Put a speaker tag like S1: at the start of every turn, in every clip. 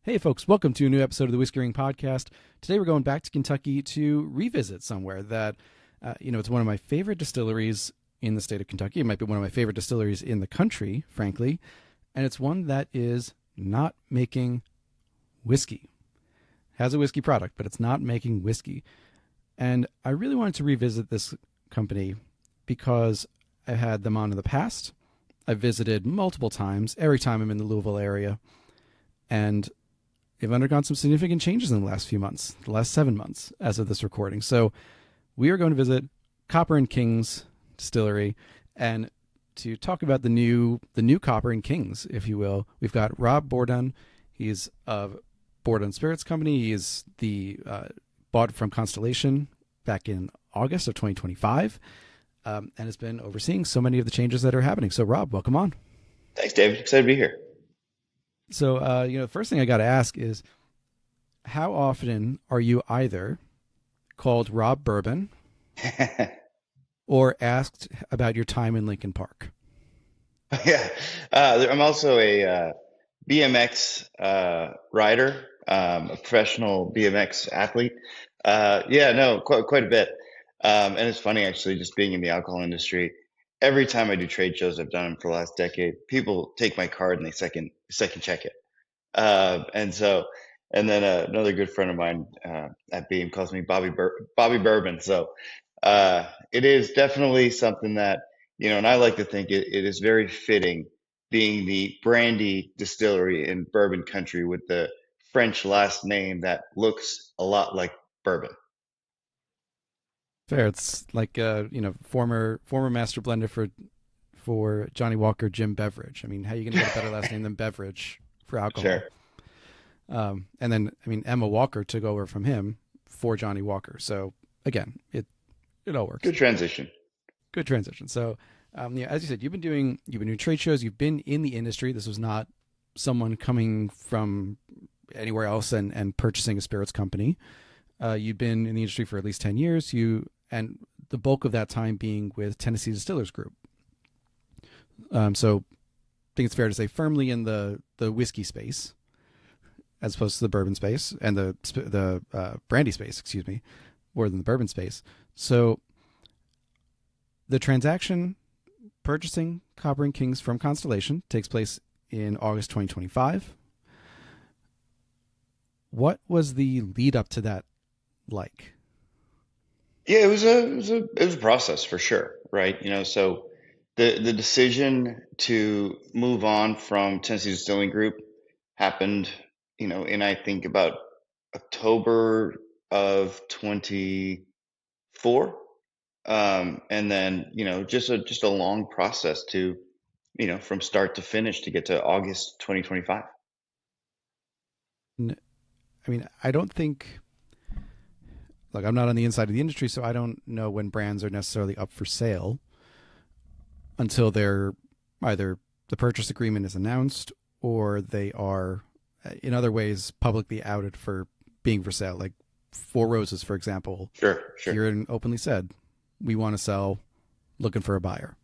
S1: Hey, folks, welcome to a new episode of the Whiskey Ring Podcast. Today we're going back to Kentucky to revisit somewhere that, it's one of my favorite distilleries in the state of Kentucky. It might be one of my favorite distilleries in the country, frankly. And it's one that is not making whiskey. Has a whiskey product, but it's not making whiskey. And I really wanted to revisit this company because I had them on in the past. I've visited multiple times, every time I'm in the Louisville area. And they've undergone some significant changes in the last few months, the last 7 months as of this recording. So we are going to visit Copper and Kings Distillery and to talk about the new Copper and Kings, if you will. We've got Rob Bourdon. He's of Bourdon Spirits Company. He is bought from Constellation back in August of 2025 and has been overseeing so many of the changes that are happening. So Rob, welcome on.
S2: Thanks, David. Excited to be here.
S1: So, the first thing I got to ask is, how often are you either called Rob Bourbon or asked about your time in Lincoln Park?
S2: Yeah. I'm also a BMX rider, a professional BMX athlete. Yeah, no, quite a bit. And it's funny, actually, just being in the alcohol industry. Every time I do trade shows, I've done them for the last decade, people take my card and they second check it. And so, and then another good friend of mine at Beam calls me Bobby Bourbon. So it is definitely something that, and I like to think it is very fitting being the brandy distillery in bourbon country with the French last name that looks a lot like bourbon.
S1: Fair. It's like former master blender for Johnny Walker, Jim Beveridge. I mean, how are you going to get a better last name than Beveridge for alcohol?
S2: Sure.
S1: And then, I mean, Emma Walker took over from him for Johnny Walker. So again, it all works.
S2: Good transition.
S1: Good transition. So, as you said, you've been doing trade shows. You've been in the industry. This was not someone coming from anywhere else and purchasing a spirits company. You've been in the industry for at least 10 years. And the bulk of that time being with Tennessee Distillers Group. So I think it's fair to say firmly in the whiskey space, as opposed to the bourbon space and the brandy space, excuse me, more than the bourbon space. So the transaction purchasing Copper and Kings from Constellation takes place in August 2025. What was the lead up to that like?
S2: Yeah, it was a process for sure, right? So the decision to move on from Tennessee Distilling Group happened, in I think about October of 24. And then, just a long process to, from start to finish to get to August 2025.
S1: I mean, I don't think, like, I'm not on the inside of the industry, so I don't know when brands are necessarily up for sale until they're either the purchase agreement is announced or they are in other ways publicly outed for being for sale. Like Four Roses, for example,
S2: Sure.
S1: here and openly said, we want to sell, looking for a buyer.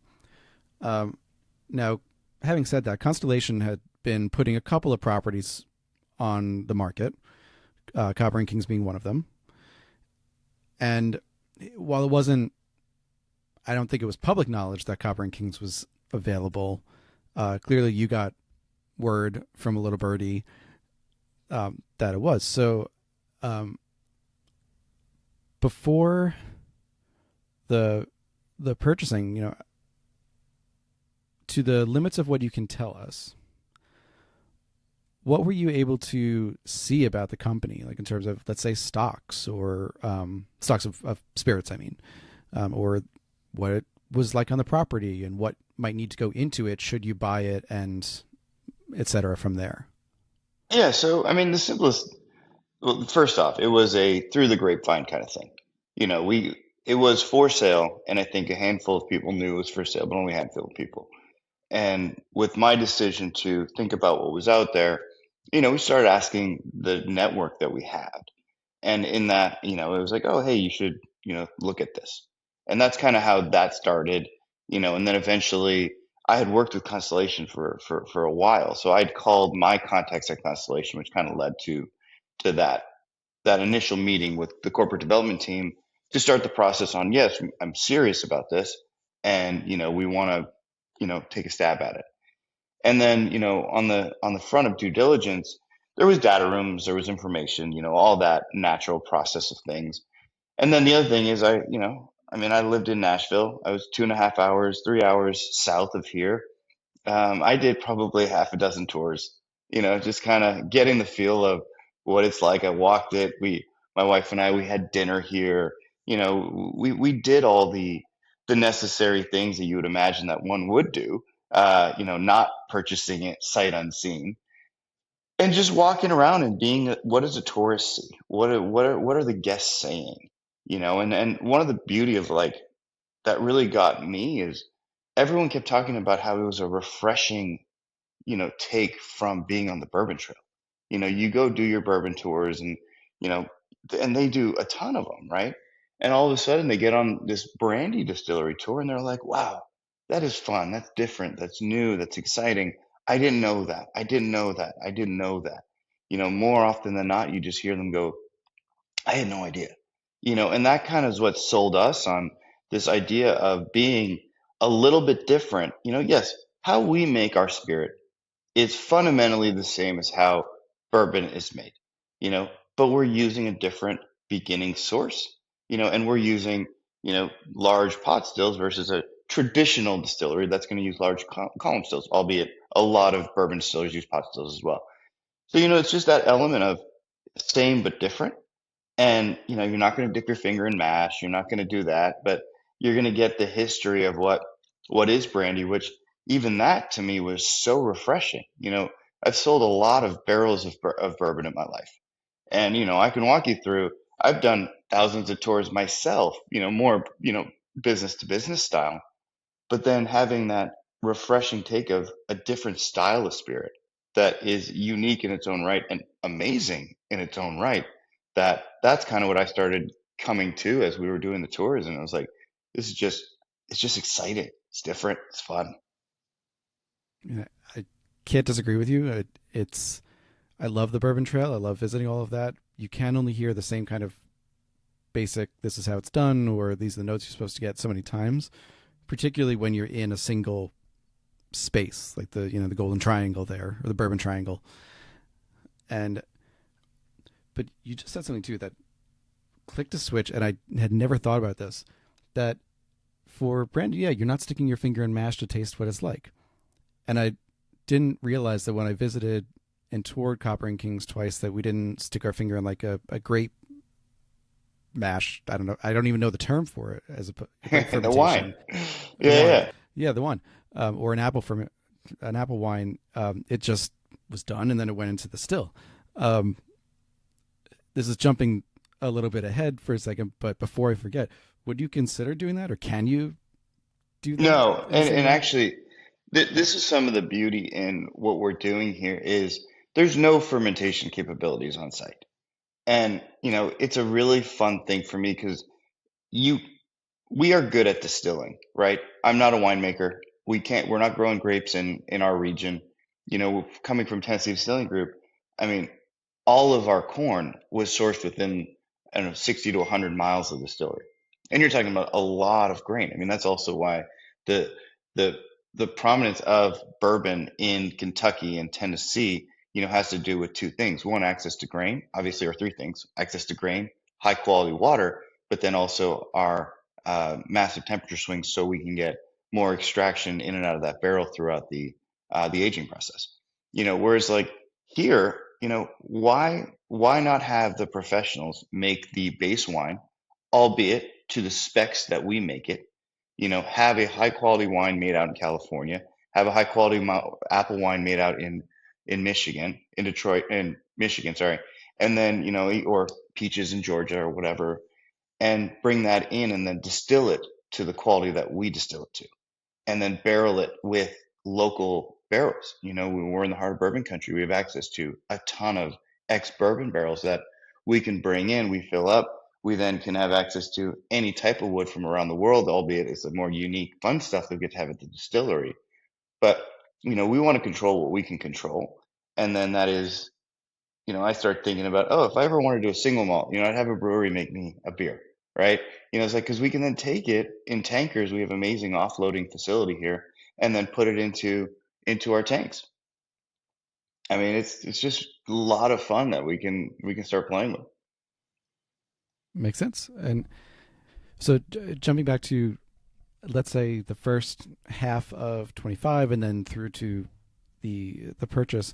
S1: Now, having said that, Constellation had been putting a couple of properties on the market, Copper and Kings being one of them. And while it wasn't, I don't think it was public knowledge that Copper and Kings was available. Clearly, you got word from a little birdie that it was. So before the purchasing, to the limits of what you can tell us, what were you able to see about the company, like in terms of, let's say, stocks or stocks of spirits, I mean, or what it was like on the property and what might need to go into it should you buy it and et cetera from there?
S2: Yeah. So, I mean, well, first off, it was a through the grapevine kind of thing. It was for sale, and I think a handful of people knew it was for sale, but only a handful of people. And with my decision to think about what was out there, we started asking the network that we had. And in that, it was like, oh, hey, you should, look at this. And that's kind of how that started, and then eventually I had worked with Constellation for a while, so I'd called my contacts at Constellation, which kind of led to that initial meeting with the corporate development team to start the process on, yes, I'm serious about this, and we want to take a stab at it. And then on the front of due diligence, there was data rooms, there was information, all that natural process of things. And then the other thing is I lived in Nashville. I was 2.5 hours, 3 hours south of here. I did probably half a dozen tours, just kind of getting the feel of what it's like. I walked it. My wife and I, we had dinner here. We did all the necessary things that you would imagine that one would do. Not purchasing it sight unseen, and just walking around and being, what does a tourist see? What are the guests saying? And one of the beauty of like that really got me is everyone kept talking about how it was a refreshing take from being on the bourbon trail. You go do your bourbon tours and, you know, and they do a ton of them, right? And all of a sudden they get on this brandy distillery tour and they're like, wow, that is fun. That's different. That's new. That's exciting. I didn't know that. I didn't know that. I didn't know that. More often than not, you just hear them go, I had no idea. And that kind of is what sold us on this idea of being a little bit different. Yes, how we make our spirit is fundamentally the same as how bourbon is made, but we're using a different beginning source, and we're using, large pot stills versus a traditional distillery that's going to use large column stills, albeit a lot of bourbon distillers use pot stills as well. So, it's just that element of same but different. And, you're not going to dip your finger in mash. You're not going to do that, but you're going to get the history of what is brandy, which even that to me was so refreshing. I've sold a lot of barrels of bourbon in my life. And, I can walk you through, I've done thousands of tours myself, more, business to business style, but then having that refreshing take of a different style of spirit that is unique in its own right and amazing in its own right, that's kind of what I started coming to as we were doing the tours. And I was like, this is just it's just exciting, it's different, it's fun.
S1: Yeah, I can't disagree with you. I love the Bourbon Trail. I love visiting all of that. You can only hear the same kind of basic, this is how it's done, or these are the notes you're supposed to get so many times, particularly when you're in a single space, like the Golden Triangle there, or the Bourbon Triangle. And but you just said something too that clicked a switch, and I had never thought about this. That for brandy, yeah, you're not sticking your finger in mash to taste what it's like. And I didn't realize that when I visited and toured Copper and Kings twice, that we didn't stick our finger in like a grape mash. I don't know. I don't even know the term for it as a grape
S2: The wine.
S1: fermentation. The
S2: Yeah,
S1: wine,
S2: yeah.
S1: yeah, the wine, or an apple wine. It just was done, and then it went into the still. Um, this is jumping a little bit ahead for a second, but before I forget, would you consider doing that, or can you do that
S2: No,
S1: in the
S2: and
S1: same way?
S2: actually, this is some of the beauty in what we're doing here is there's no fermentation capabilities on site. And, it's a really fun thing for me because you we are good at distilling, right? I'm not a winemaker. We're not growing grapes in our region. Coming from Tennessee Distilling Group, I mean, all of our corn was sourced within, I don't know, 60 to 100 miles of the distillery. And you're talking about a lot of grain. I mean, that's also why the the the prominence of bourbon in Kentucky and Tennessee, has to do with two things. One, access to grain, obviously, or three things: access to grain, high quality water, but then also our massive temperature swings, so we can get more extraction in and out of that barrel throughout the aging process. Whereas like here, why not have the professionals make the base wine, albeit to the specs that we make it? Have a high quality wine made out in California, have a high quality apple wine made out in Michigan, in Detroit, in Michigan, sorry, and then or peaches in Georgia or whatever, and bring that in and then distill it to the quality that we distill it to, and then barrel it with local barrels. When we're in the heart of bourbon country, we have access to a ton of ex bourbon barrels that we can bring in, we fill up. We then can have access to any type of wood from around the world, albeit it's a more unique, fun stuff that we get to have at the distillery. But, we want to control what we can control. And then that is, I start thinking about, oh, if I ever want to do a single malt, I'd have a brewery make me a beer, right? It's like, because we can then take it in tankers. We have amazing offloading facility here, and then put it into our tanks. I mean, it's just a lot of fun that we can start playing with.
S1: Makes sense. And so, jumping back to, let's say, the first half of 25, and then through to the purchase,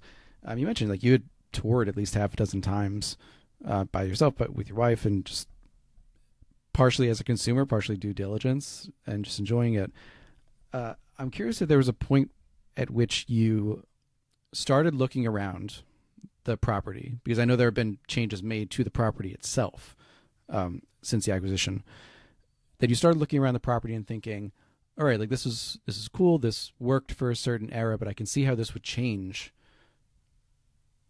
S1: you mentioned like you had toured at least half a dozen times by yourself, but with your wife, and just partially as a consumer, partially due diligence, and just enjoying it. I'm curious if there was a point at which you started looking around the property, because I know there have been changes made to the property itself since the acquisition. That you started looking around the property and thinking, all right, like this is cool. This worked for a certain era, but I can see how this would change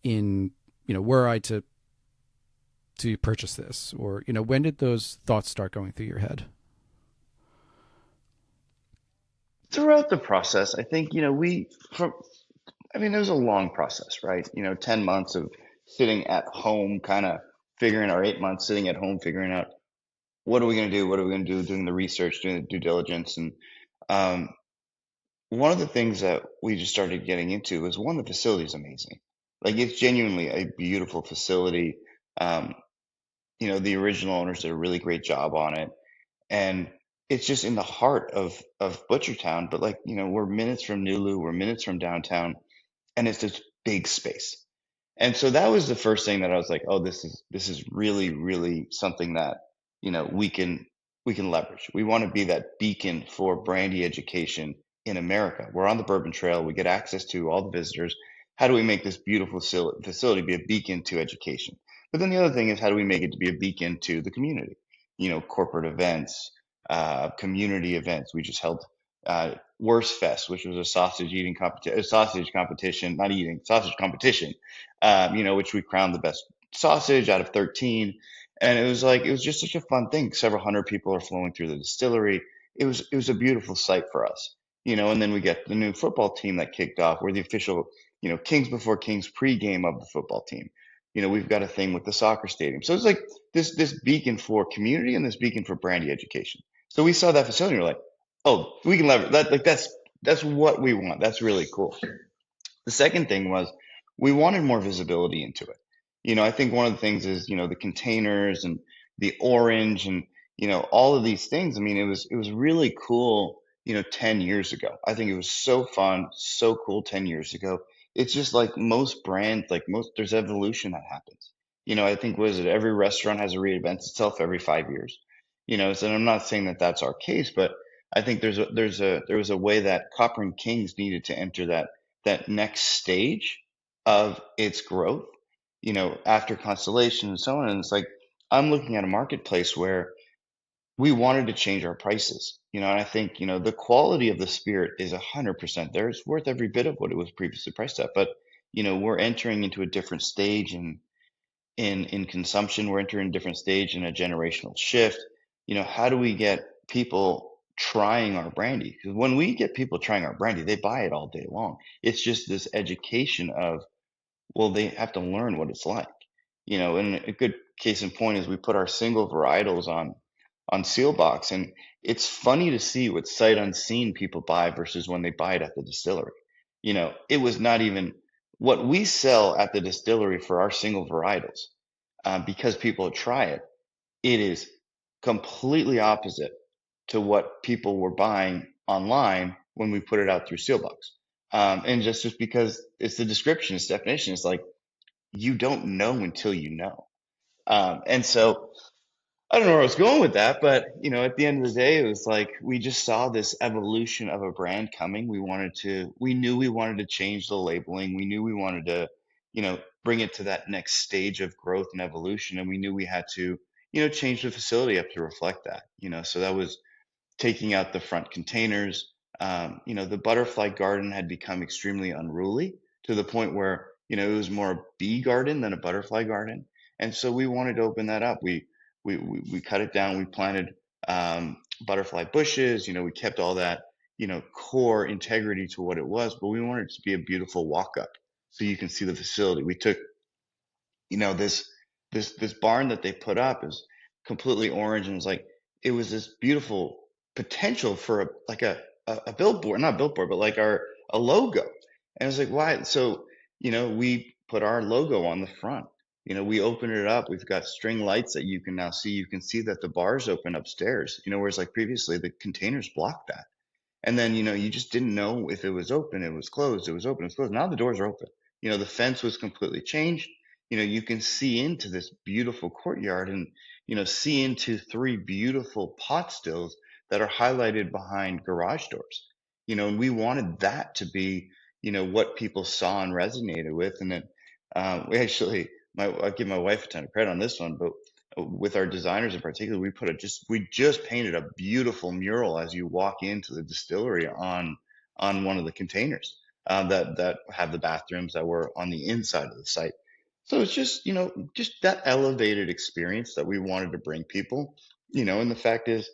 S1: in, were I to purchase this, or when did those thoughts start going through your head?
S2: Throughout the process, I think, it was a long process, right? 10 months of sitting at home, kind of figuring, or 8 months sitting at home, figuring out what are we going to do? What are we going to do? Doing the research, doing the due diligence. And um, one of the things that we just started getting into was, one, the facility is amazing. Like, it's genuinely a beautiful facility. Um, the original owners did a really great job on it. And it's just in the heart of Butchertown, but like, we're minutes from Nulu, we're minutes from downtown, and it's this big space. And so that was the first thing that I was like, oh, this is really, really something that, we can leverage. We want to be that beacon for brandy education in America. We're on the Bourbon Trail, we get access to all the visitors. How do we make this beautiful facility be a beacon to education? But then the other thing is, how do we make it to be a beacon to the community? Corporate events, community events. We just held Worst Fest, which was a sausage eating competition, a sausage competition, not eating, sausage competition, which we crowned the best sausage out of 13. And it was just such a fun thing. Several hundred people are flowing through the distillery. It was a beautiful sight for us, and then we get the new football team that kicked off. We're the official, Kings Before Kings pregame of the football team. We've got a thing with the soccer stadium. So it's like this beacon for community and this beacon for brandy education. So we saw that facility, and we're like, oh, we can leverage that. Like, that's what we want. That's really cool. The second thing was, we wanted more visibility into it. I think one of the things is, the containers and the orange and, all of these things. I mean, it was really cool, 10 years ago. I think it was so fun, so cool 10 years ago. It's just like most brands, there's evolution that happens. I think, what is it? Every restaurant has to reinvent itself every 5 years. So I'm not saying that that's our case, but I think there was a way that Copper and Kings needed to enter that next stage of its growth, after Constellation and so on. And it's like, I'm looking at a marketplace where we wanted to change our prices, and I think, the quality of the spirit is 100% there. It's worth every bit of what it was previously priced at. But, we're entering into a different stage in consumption. We're entering a different stage in a generational shift. How do we get people trying our brandy? Because when we get people trying our brandy, they buy it all day long. It's just this education of, well, they have to learn what it's like. And a good case in point is, we put our single varietals on seal box, and it's funny to see what sight unseen people buy versus when they buy it at the distillery. It was not even what we sell at the distillery for our single varietals, because people try it. It is completely opposite to what people were buying online when we put it out through Sealbox. And just because it's the description, it's definition, it's like, you don't know until you know. And so I don't know where I was going with that, but at the end of the day, it was like, we just saw this evolution of a brand coming. We knew we wanted to change the labeling. We knew we wanted to, bring it to that next stage of growth and evolution. And we knew we had to, change the facility up to reflect that. So that was taking out the front containers. The butterfly garden had become extremely unruly, to the point where, it was more a bee garden than a butterfly garden. And so we wanted to open that up. We cut it down. We planted butterfly bushes. We kept all that, core integrity to what it was, but we wanted it to be a beautiful walk up so you can see the facility. We took, this barn that they put up is completely orange, and it's like it was this beautiful potential for a billboard, not billboard, but like our a logo. And I was like, why? So, we put our logo on the front. We open it up. We've got string lights that you can now see. You can see that the bars open upstairs, whereas like previously the containers blocked that. And then, you just didn't know if it was open, it was closed, it was open, it was closed. Now the doors are open. The fence was completely changed. You can see into this beautiful courtyard and, see into three beautiful pot stills that are highlighted behind garage doors. And we wanted that to be, what people saw and resonated with. And then we actually, I give my wife a ton of credit on this one, but with our designers in particular, we just painted a beautiful mural as you walk into the distillery on one of the containers that have the bathrooms that were on the inside of the site. So it's just just that elevated experience that we wanted to bring people. And the fact is,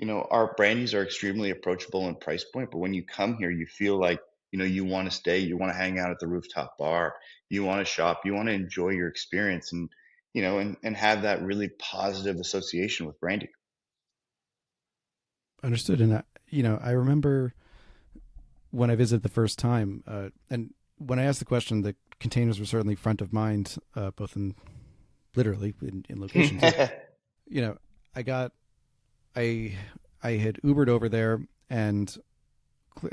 S2: our brandies are extremely approachable in price point, but when you come here, you feel like you want to stay, you want to hang out at the rooftop bar, you want to shop, you want to enjoy your experience, and have that really positive association with brandy.
S1: Understood. And I remember when I visited the first time, and when I asked the question, the containers were certainly front of mind, both in literally in locations. you know, I got, I had Ubered over there, and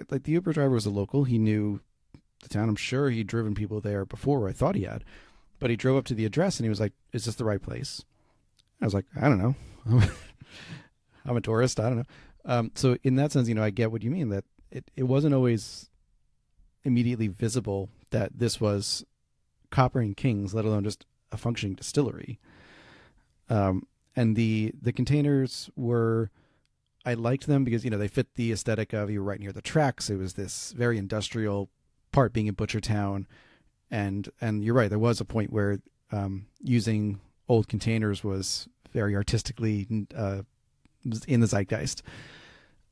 S1: like the Uber driver was a local. He knew the town. I'm sure he'd driven people there before. I thought he had, but he drove up to the address and he was like, "Is this the right place?" I was like, "I don't know. I'm a tourist. I don't know." So in that sense, I get what you mean, that it wasn't always immediately visible that this was Copper and Kings, let alone just a functioning distillery. And the containers were, I liked them because they fit the aesthetic of, you were right near the tracks. It was this very industrial part, being in Butchertown, and you're right. There was a point where using old containers was very artistically in the zeitgeist.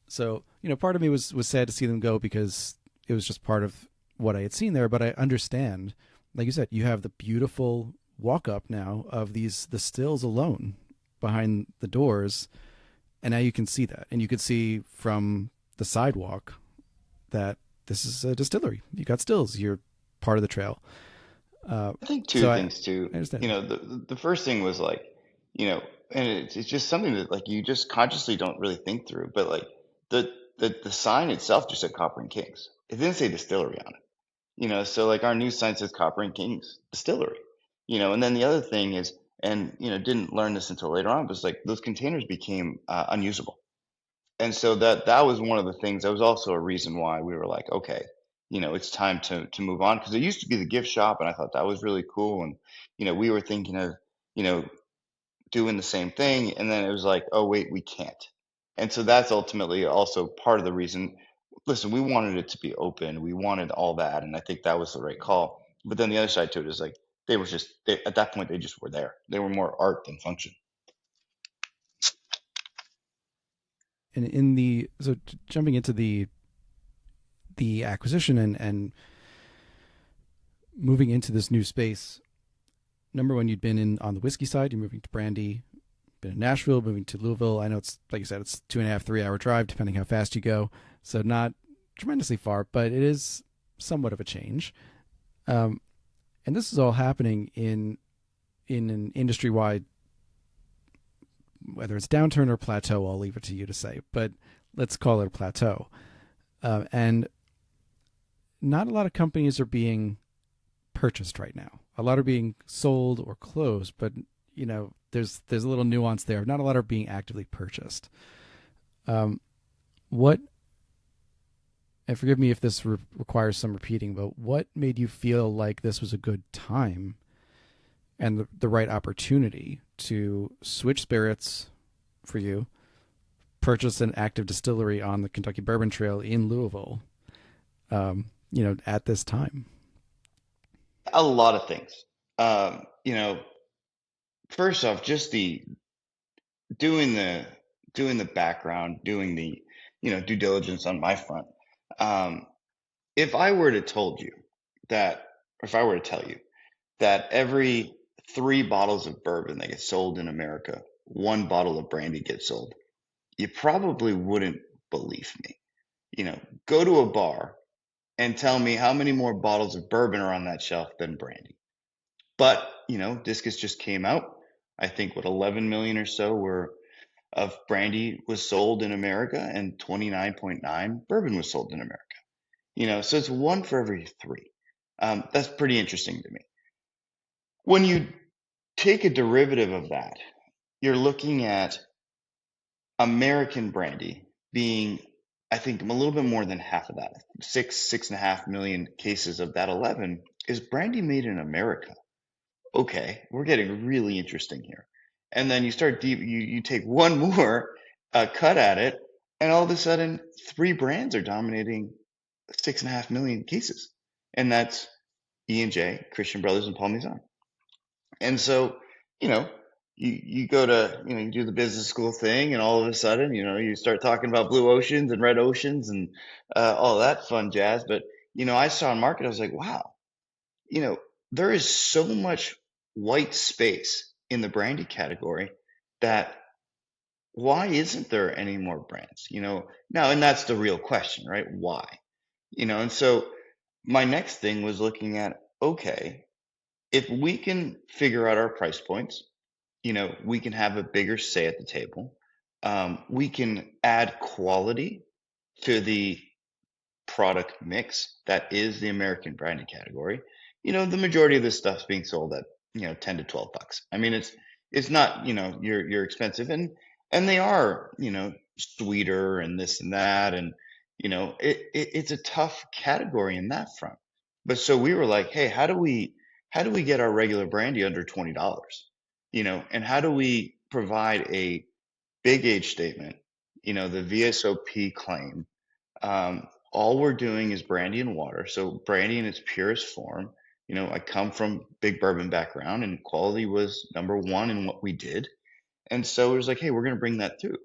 S1: So part of me was sad to see them go because it was just part of what I had seen there. But I understand, like you said, you have the beautiful walk up now of the stills alone behind the doors, and now you can see that, and you could see from the sidewalk that this is a distillery. You got stills. You're part of the trail.
S2: I think two
S1: So
S2: things too.
S1: I understand.
S2: The first thing was like, and it's just something that like you just consciously don't really think through. But like the sign itself just said Copper and Kings. It didn't say distillery on it. So like our new sign says Copper and Kings Distillery. And then the other thing is, and didn't learn this until later on, was like those containers became unusable. And so that was one of the things. That was also a reason why we were like, okay, it's time to move on, because it used to be the gift shop, and I thought that was really cool. And we were thinking of you know doing the same thing, and then it was like, oh wait, we can't. And so that's ultimately also part of the reason. Listen, we wanted it to be open, we wanted all that, and I think that was the right call. But then the other side to it is like at that point they just were there. They were more art than function.
S1: And jumping into the acquisition and moving into this new space, number one, you'd been in on the whiskey side. You're moving to brandy. Been in Nashville, moving to Louisville. I know it's, like you said, it's 2.5, 3 hour drive depending how fast you go. So not tremendously far, but it is somewhat of a change. And this is all happening in an industry wide, whether it's downturn or plateau, I'll leave it to you to say, but let's call it a plateau. And not a lot of companies are being purchased right now. A lot are being sold or closed, but there's a little nuance there. Not a lot are being actively purchased. What, and forgive me if this requires some repeating, but what made you feel like this was a good time and the right opportunity to switch spirits for you, purchase an active distillery on the Kentucky Bourbon Trail in Louisville, at this time?
S2: A lot of things. First off, just doing the doing the background, doing due diligence on my front. Um, if I were to told you that, or if I were to tell you that every 3 bottles of bourbon that get sold in America, 1 bottle of brandy gets sold, you probably wouldn't believe me. Go to a bar and tell me how many more bottles of bourbon are on that shelf than brandy. But, Discus just came out. I think what 11 million or so were of brandy was sold in America, and 29.9 bourbon was sold in America. So it's 1 for every 3. That's pretty interesting to me. When you take a derivative of that, you're looking at American brandy being, I think, a little bit more than half of that. 6.5 million cases of that 11 is brandy made in America. Okay, we're getting really interesting here. And then you start deep, you take one more cut at it, and all of a sudden, 3 brands are dominating 6.5 million cases. And that's E&J, Christian Brothers, and Paul Maison. And so, you know, you go to, you do the business school thing, and all of a sudden, you start talking about blue oceans and red oceans and all that fun jazz. But, I saw in market, I was like, wow, you know, there is so much white space in the brandy category that why isn't there any more brands? Now, and that's the real question, right? Why? And so my next thing was looking at, okay, if we can figure out our price points, we can have a bigger say at the table. We can add quality to the product mix that is the American branded category. The majority of this stuff's being sold at, 10 to 12 bucks. I mean, it's not, you're expensive, and they are, sweeter and this and that. And, it's a tough category in that front. But so we were like, hey, how do we get our regular brandy under $20? And how do we provide a big age statement, the VSOP claim. All we're doing is brandy and water. So brandy in its purest form. I come from big bourbon background, and quality was number one in what we did. And so it was like, hey, we're going to bring that through,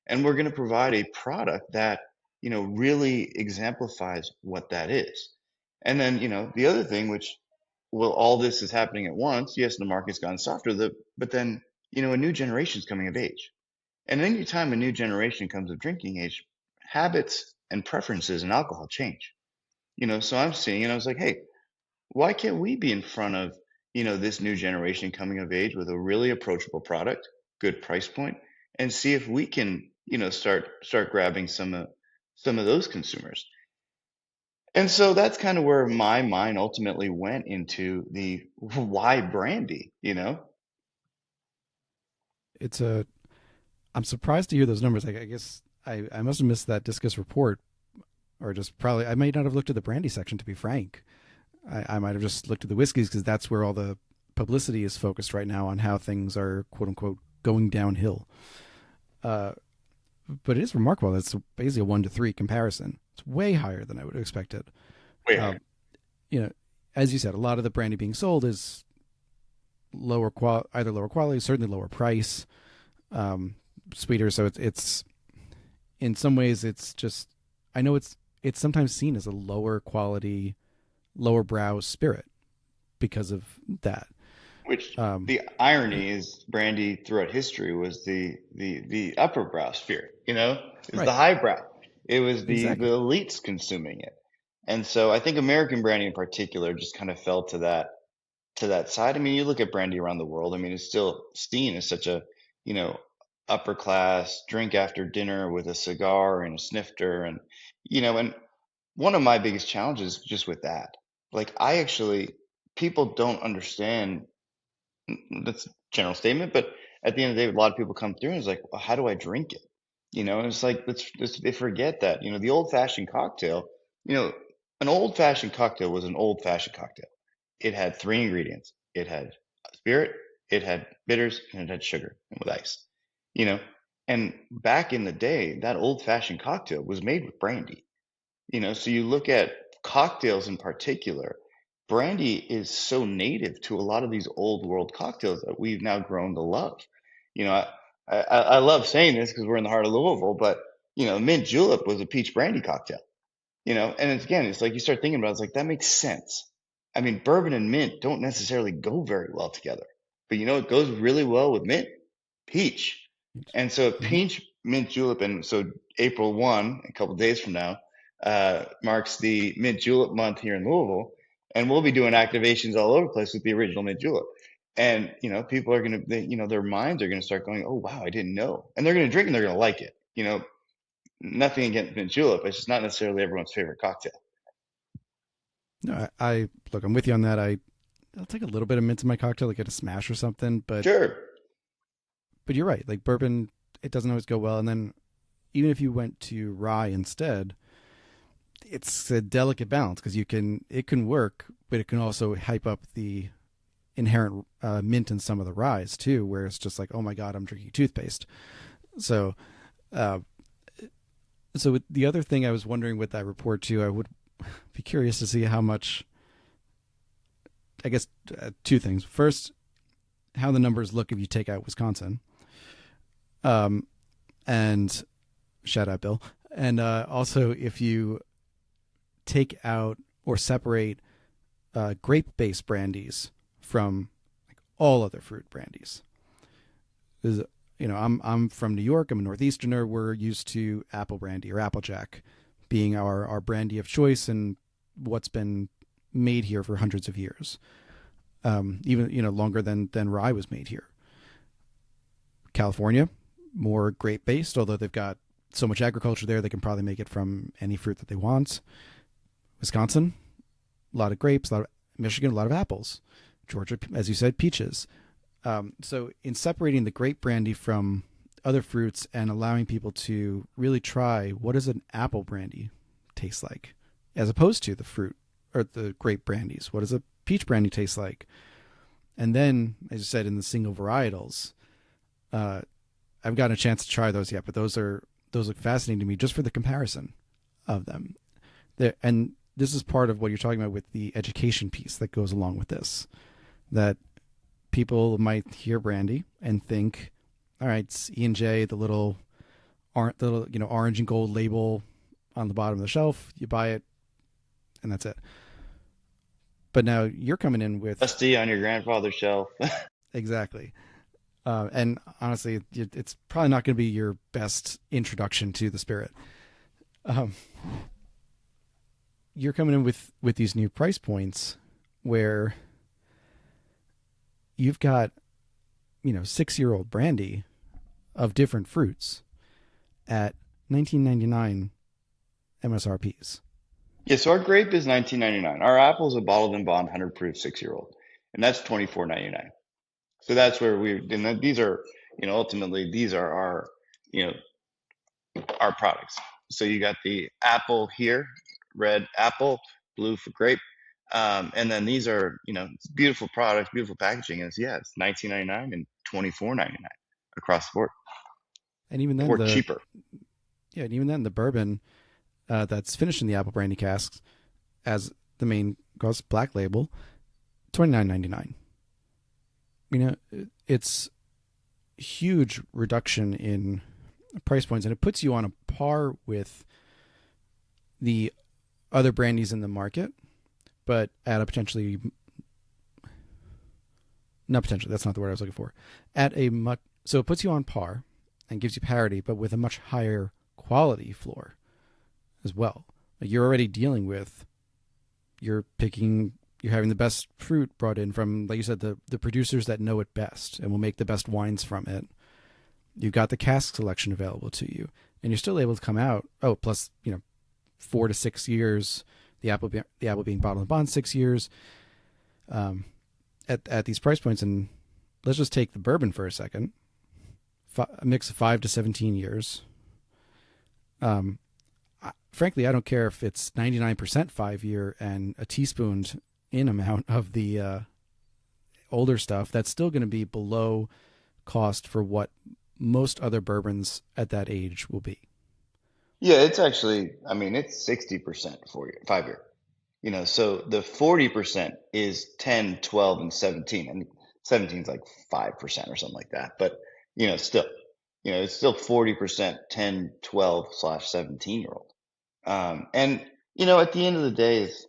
S2: and we're going to provide a product that, really exemplifies what that is. And then, the other thing, which, well, all this is happening at once. Yes, the market's gone softer, but then, a new generation's coming of age. And anytime a new generation comes of drinking age, habits and preferences in alcohol change. So I'm seeing, and I was like, hey, why can't we be in front of, this new generation coming of age with a really approachable product, good price point, and see if we can, start grabbing some of those consumers. And so that's kind of where my mind ultimately went into the why brandy.
S1: It's a. I'm surprised to hear those numbers. I guess I must have missed that Discus report, or just probably I might not have looked at the brandy section. To be frank, I might have just looked at the whiskeys because that's where all the publicity is focused right now on how things are quote unquote going downhill. But it is remarkable. That's basically a 1-to-3 comparison. It's way higher than I would have expected.
S2: Way
S1: Uh,
S2: higher.
S1: as you said, a lot of the brandy being sold is either lower quality, certainly lower price, um, sweeter. So it's in some ways it's just I know it's sometimes seen as a lower quality, lower brow spirit because of that.
S2: Which
S1: Um,
S2: the irony is, brandy throughout history was the upper brow spirit. It was the
S1: right,
S2: highbrow. It was the
S1: exactly.
S2: elites consuming it. And so I think American brandy in particular just kind of fell to that side. I mean, you look at brandy around the world. I mean, it's still seen as such a, you know, upper class drink after dinner with a cigar and a snifter, and one of my biggest challenges just with that, like I actually people don't understand. That's a general statement, but at the end of the day, a lot of people come through and it's like, well, how do I drink it? And it's like, they forget that, the old fashioned cocktail, you know, an old fashioned cocktail was an old fashioned cocktail. It had 3 ingredients. It had spirit, it had bitters, and it had sugar and with ice, you know, and back in the day, that old fashioned cocktail was made with brandy. So you look at cocktails in particular, brandy is so native to a lot of these old world cocktails that we've now grown to love. You know, I love saying this because we're in the heart of Louisville, but mint julep was a peach brandy cocktail. And it's like you start thinking about it, it's like that makes sense. I mean, bourbon and mint don't necessarily go very well together, but it goes really well with mint, peach. And so
S1: Mm-hmm.
S2: peach, mint julep, and so April 1, a couple days from now, marks the mint julep month here in Louisville, and we'll be doing activations all over the place with the original mint julep. And people are gonna, their minds are gonna start going, "Oh wow, I didn't know," and they're gonna drink and they're gonna like it. Nothing against mint julep, it's just not necessarily everyone's favorite cocktail.
S1: No, I look. I'm with you on that. I'll take a little bit of mint in my cocktail, like at a smash or something.
S2: Sure.
S1: But you're right. Like bourbon, it doesn't always go well. And then even if you went to rye instead, it's a delicate balance because it can work, but it can also hype up the inherent mint in some of the ryes too, where it's just like, oh my god, I'm drinking toothpaste. So, uh, so with the other thing I was wondering with that report too, I would be curious to see how much. I guess two things. First, how the numbers look if you take out Wisconsin, and shout out Bill, and also if you take out or separate grape-based brandies from like all other fruit brandies. Because I'm from New York. I'm a Northeasterner. We're used to apple brandy or Applejack being our brandy of choice and what's been made here for hundreds of years, even longer than rye was made here. California, more grape based, although they've got so much agriculture there, they can probably make it from any fruit that they want. Wisconsin, a lot of grapes. Michigan, a lot of apples. Georgia, as you said, peaches. So in separating the grape brandy from other fruits and allowing people to really try what does an apple brandy taste like, as opposed to the fruit or the grape brandies, what does a peach brandy taste like? And then, as you said, in the single varietals, I've gotten a chance to try those yet, but those look fascinating to me just for the comparison of them. And this is part of what you're talking about with the education piece that goes along with this, that people might hear brandy and think, all right, it's E&J, the little orange and gold label on the bottom of the shelf. You buy it, and that's it. But now you're coming in with
S2: Dusty on your grandfather's shelf.
S1: exactly, and honestly, it's probably not going to be your best introduction to the spirit. You're coming in with these new price points where you've got 6-year-old brandy of different fruits at $19.99 MSRPs.
S2: Yeah, so our grape is $19.99. Our apple is a bottled and bond 100 proof 6-year-old, and that's $24.99. So that's where and these are, ultimately these are our products. So you got the apple here, red apple, blue for grape, and then these are beautiful products, beautiful packaging. And it's $19.99 and $24.99 across the board,
S1: And even then
S2: or cheaper.
S1: the bourbon that's finished in the apple brandy casks as the main cost, black label, $29.99. It's huge reduction in price points, and it puts you on a par with the other brandies in the market, but at a potentially not potentially, that's not the word I was looking for. So it puts you on par and gives you parity, but with a much higher quality floor as well. Like you're already dealing with, you're having the best fruit brought in from, like you said, the producers that know it best and will make the best wines from it. You've got the cask selection available to you, and you're still able to come out. Oh, plus 4 to 6 years. The apple being bottled and bond 6 years. At these price points, and let's just take the bourbon for a second. A mix of 5 to 17 years. Frankly, I don't care if it's 99% 5-year and a teaspooned in amount of the older stuff. That's still going to be below cost for what most other bourbons at that age will be.
S2: Yeah, it's actually, it's 60% 5-year. So the 40% is 10, 12, and 17. And 17 is like 5% or something like that. But, still. it's still 40% 10, 12/17-year-old. And, at the end of the day, is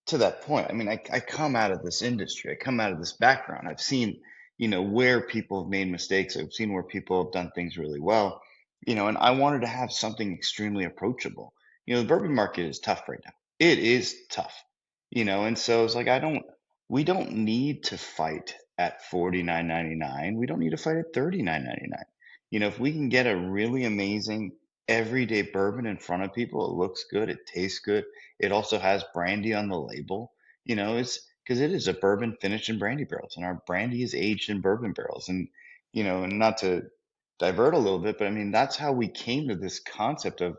S2: to that point. I mean, I come out of this industry, I come out of this background. I've seen, where people have made mistakes. I've seen where people have done things really well, and I wanted to have something extremely approachable. The bourbon market is tough right now. It is tough, and so it's like, we don't need to fight at 49.99. We don't need to fight at 39.99. If we can get a really amazing everyday bourbon in front of people, it looks good, it tastes good, it also has brandy on the label. It's because it is a bourbon finished in brandy barrels, and our brandy is aged in bourbon barrels. And not to divert a little bit, but I mean, that's how we came to this concept of,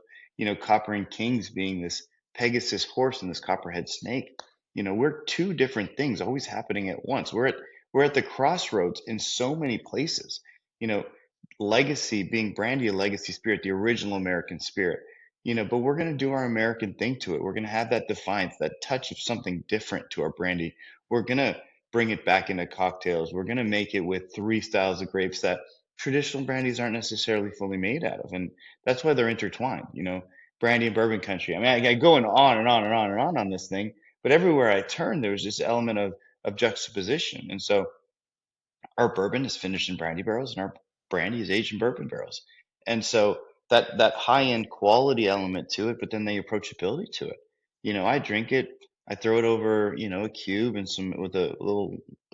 S2: Copper and Kings being this Pegasus horse and this copperhead snake. We're two different things always happening at once. We're at the crossroads in so many places. You know, Legacy being brandy, a legacy spirit, the original American spirit, but we're going to do our American thing to it. We're going to have that defiance, that touch of something different to our brandy. We're going to bring it back into cocktails. We're going to make it with three styles of grapes that traditional brandies aren't necessarily fully made out of. And that's why they're intertwined, brandy and bourbon country. I mean, I going on and on and on and on this thing, but everywhere I turn, there was this element of juxtaposition. And so our bourbon is finished in brandy barrels and our brandy is aged in bourbon barrels. And so that high end quality element to it, but then the approachability to it. I drink it, I throw it over, a cube and some with a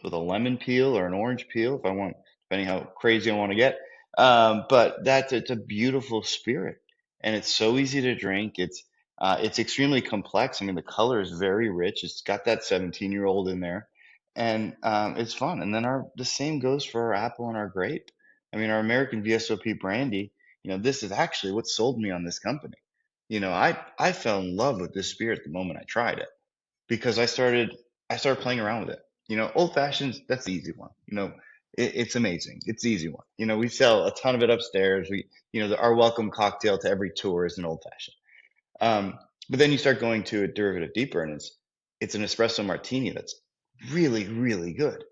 S2: lemon peel or an orange peel if I want, depending how crazy I want to get. But it's a beautiful spirit, and it's so easy to drink. It's extremely complex. I mean, the color is very rich. It's got that 17-year-old in there, and it's fun. And then the same goes for our apple and our grape. I mean, our American VSOP brandy. This is actually what sold me on this company. I fell in love with this spirit the moment I tried it because I started playing around with it. Old fashions, that's the easy one. It's amazing. It's the easy one. We sell a ton of it upstairs. Our welcome cocktail to every tour is an old fashioned. But then you start going to a derivative deeper, and it's an espresso martini that's really, really good.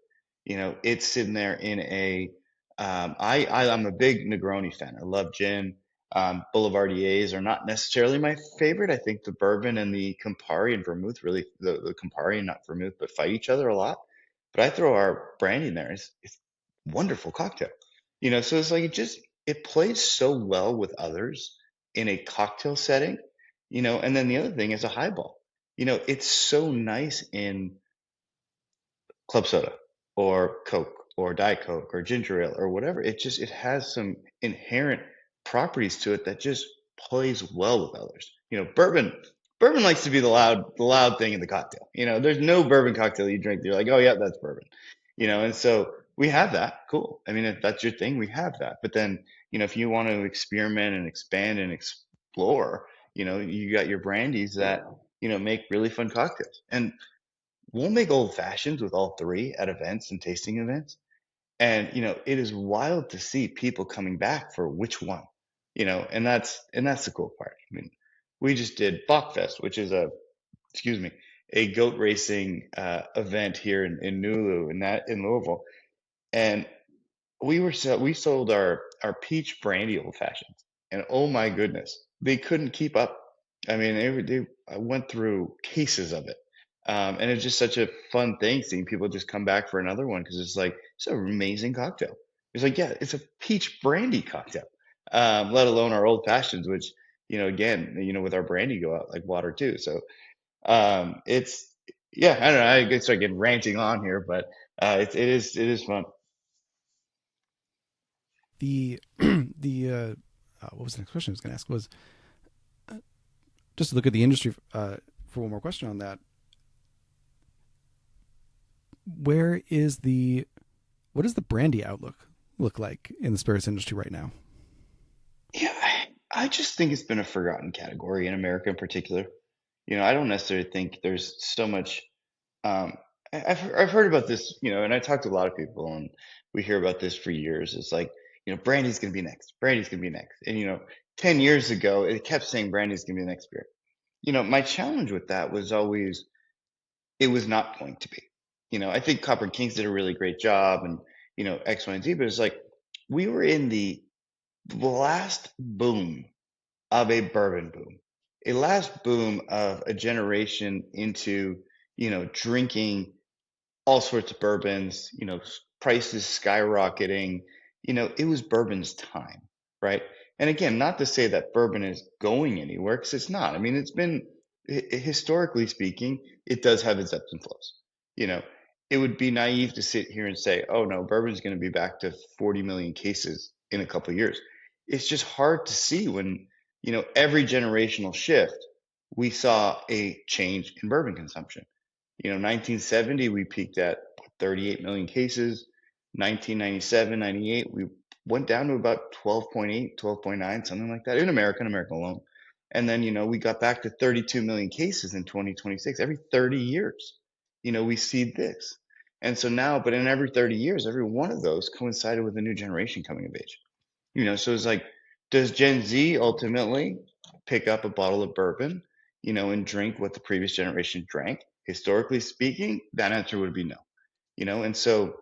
S2: It's sitting there in a I'm a big Negroni fan. I love gin. Boulevardiers are not necessarily my favorite. I think the bourbon and the Campari and vermouth really the Campari and not vermouth, but fight each other a lot. But I throw our brandy in there. It's wonderful cocktail. So it's like it plays so well with others in a cocktail setting. And then the other thing is a highball. It's so nice in club soda or Coke or Diet Coke or ginger ale or whatever. It has some inherent properties to it that just plays well with others. Bourbon likes to be the loud thing in the cocktail. There's no bourbon cocktail you drink, you're like, oh yeah, that's bourbon. And so we have that. Cool. I mean, if that's your thing, we have that. But then, if you want to experiment and expand and explore, you got your brandies that, make really fun cocktails. And we'll make old fashions with all three at events and tasting events. And it is wild to see people coming back for which one, and that's the cool part. I mean, we just did Bachfest, which is excuse me, a goat racing event here in Nulu, in Louisville, and we sold our peach brandy old fashions, and oh my goodness, they couldn't keep up. I mean, I went through cases of it, and it's just such a fun thing seeing people just come back for another one because it's like it's an amazing cocktail. It's like, yeah, it's a peach brandy cocktail, let alone our old fashions, which again, with our brandy go out like water too. So it's yeah, I don't know. I get start getting ranting on here, but it is fun.
S1: The what was the next question I was going to ask was just to look at the industry for one more question on that. What does the brandy outlook look like in the spirits industry right now?
S2: Yeah, I just think it's been a forgotten category in America in particular. I don't necessarily think there's so much. Um, I've heard about this, and I talked to a lot of people, and we hear about this for years. It's like, brandy's gonna be next. Brandy's gonna be next. And 10 years ago, it kept saying brandy's gonna be the next beer. My challenge with that was always it was not going to be. I think Copper and Kings did a really great job, and X, Y, and Z. But it's like we were in the the last boom of a bourbon boom, a last boom of a generation into, drinking all sorts of bourbons, prices skyrocketing. It was bourbon's time, right? And again, not to say that bourbon is going anywhere, because it's not. I mean, it's been historically speaking, it does have its ups and flows. You know, it would be naive to sit here and say, "Oh no, bourbon's going to be back to 40 million cases in a couple of years." It's just hard to see when, every generational shift, we saw a change in bourbon consumption. 1970, we peaked at 38 million cases. 1997, 98, we went down to about 12.8, 12.9, something like that in America alone. And then, we got back to 32 million cases in 2026. Every 30 years, we see this. And so now, but in every 30 years, every one of those coincided with a new generation coming of age. So it's like, does Gen Z ultimately pick up a bottle of bourbon, and drink what the previous generation drank? Historically speaking, that answer would be no. And so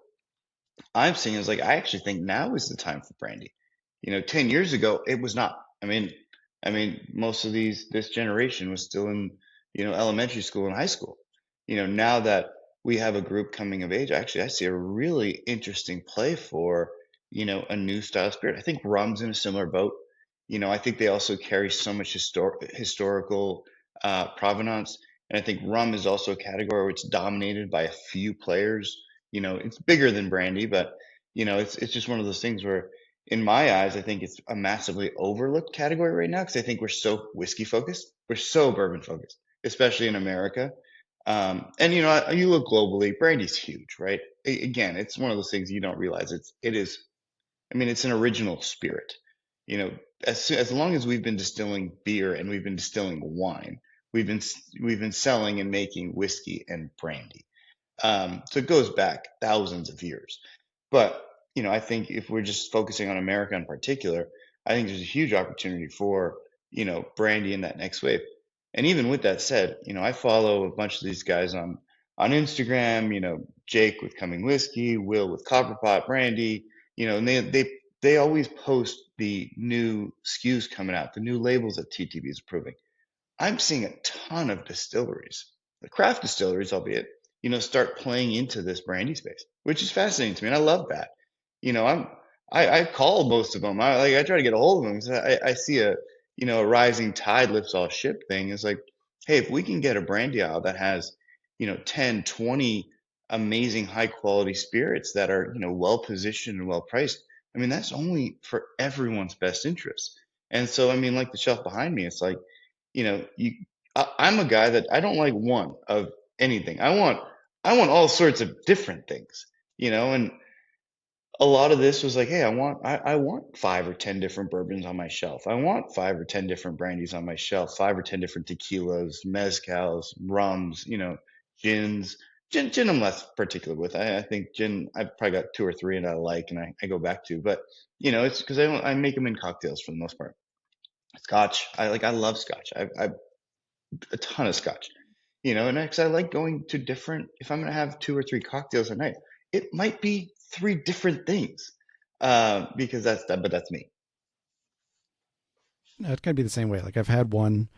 S2: I'm seeing is like I actually think now is the time for brandy. 10 years ago it was not. I mean, most of this generation was still in, elementary school and high school. Now that we have a group coming of age, actually I see a really interesting play for, a new style spirit. I think rum's in a similar boat. I think they also carry so much historical provenance. And I think rum is also a category where it's dominated by a few players. It's bigger than brandy, but it's just one of those things where, in my eyes, I think it's a massively overlooked category right now because I think we're so whiskey focused, we're so bourbon focused, especially in America. And you look globally, brandy's huge, right? Again, it's one of those things you don't realize. It is. I mean, it's an original spirit. You know, as long as we've been distilling beer and we've been distilling wine, we've been selling and making whiskey and brandy. So it goes back thousands of years. But, I think if we're just focusing on America in particular, I think there's a huge opportunity for, brandy in that next wave. And even with that said, I follow a bunch of these guys on Instagram, Jake with Coming Whiskey, Will with Copperpot Brandy, and they always post the new SKUs coming out, the new labels that TTB is approving. I'm seeing a ton of distilleries, the craft distilleries, albeit, start playing into this brandy space, which is fascinating to me, and I love that. You know, I'm I call most of them. I try to get a hold of them because I see a rising tide lifts all ship thing. It's like, hey, if we can get a brandy aisle that has 10, 20 amazing high quality spirits that are well positioned and well priced, I mean that's only for everyone's best interest. And so I mean, like the shelf behind me, it's like you I'm a guy that I don't like one of anything. I want all sorts of different things, and a lot of this was like, hey, I want 5 or 10 different bourbons on my shelf. I want 5 or 10 different brandies on my shelf, 5 or 10 different tequilas, mezcals, rums, gins. Gin I'm less particular with. I think gin I've probably got 2 or 3 and I like and I go back to, but it's because I make them in cocktails for the most part. Scotch, I love scotch. I a ton of scotch, and because I like going to different, if I'm going to have 2 or 3 cocktails a night, it might be 3 different things, because that's that, but that's me.
S1: No, it can be the same way. Like I've had one,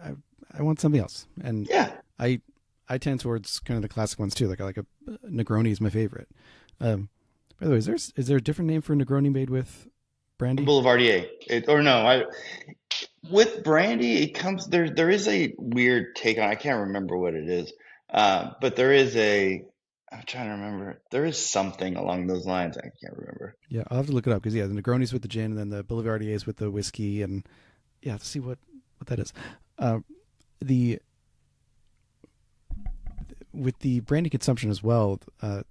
S1: I, I want something else, and
S2: Yeah.
S1: I I tend towards kind of the classic ones too. Like I like a Negroni is my favorite. Um, by the way, is there a different name for Negroni made with brandy?
S2: Boulevardier. Or no, with brandy, it comes there is a weird take on, I can't remember what it is. But I'm trying to remember. There is something along those lines. I can't remember.
S1: Yeah, I'll have to look it up because the Negroni's with the gin, and then the Boulevardier with the whiskey, and yeah, let's see what that is. Uh, the With the brandy consumption as well,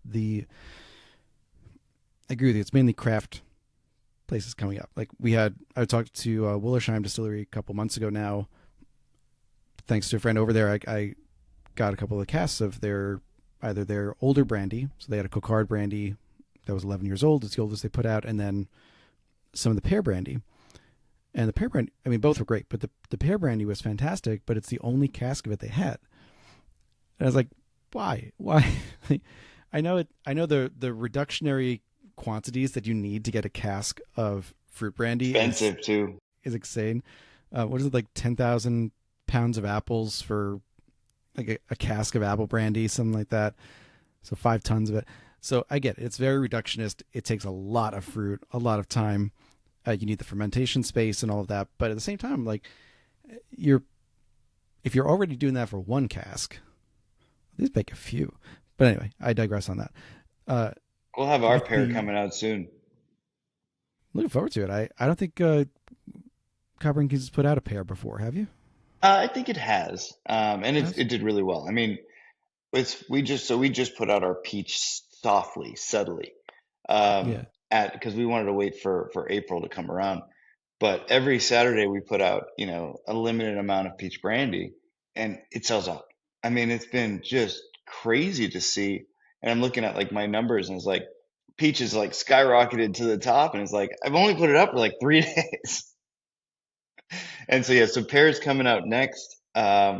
S1: the I agree with you. It's mainly craft places coming up. Like I talked to Willersheim Distillery a couple months ago now. Thanks to a friend over there, I got a couple of casks of either their older brandy. So they had a Cocard brandy that was 11 years old. It's the oldest they put out, and then some of the pear brandy. And the pear brandy, I mean, both were great, but the pear brandy was fantastic. But it's the only cask of it they had. And I was like, why? Why? I know the reductionary quantities that you need to get a cask of fruit brandy
S2: Expensive too.
S1: is insane. What is it, like 10,000 pounds of apples for like a cask of apple brandy, something like that. So 5 tons of it. So I get it. It's very reductionist. It takes a lot of fruit, a lot of time. You need the fermentation space and all of that. But at the same time, like you're if you're already doing that for one cask, at least make a few. But anyway, I digress on that. Uh,
S2: We'll have our
S1: with
S2: pair
S1: the
S2: coming out soon.
S1: Looking forward to it. I don't think Copper and Keys has put out a pair before. Have you?
S2: I think it has, and
S1: Has?
S2: it did really well. I mean, we just put out our peach softly, subtly, um,
S1: Yeah.
S2: at because we wanted to wait for April to come around. But every Saturday we put out, a limited amount of peach brandy, and it sells out. I mean, it's been just crazy to see. And I'm looking at like my numbers, and it's like peach is like skyrocketed to the top, and it's like I've only put it up for like 3 days. And so yeah, so pear's coming out next,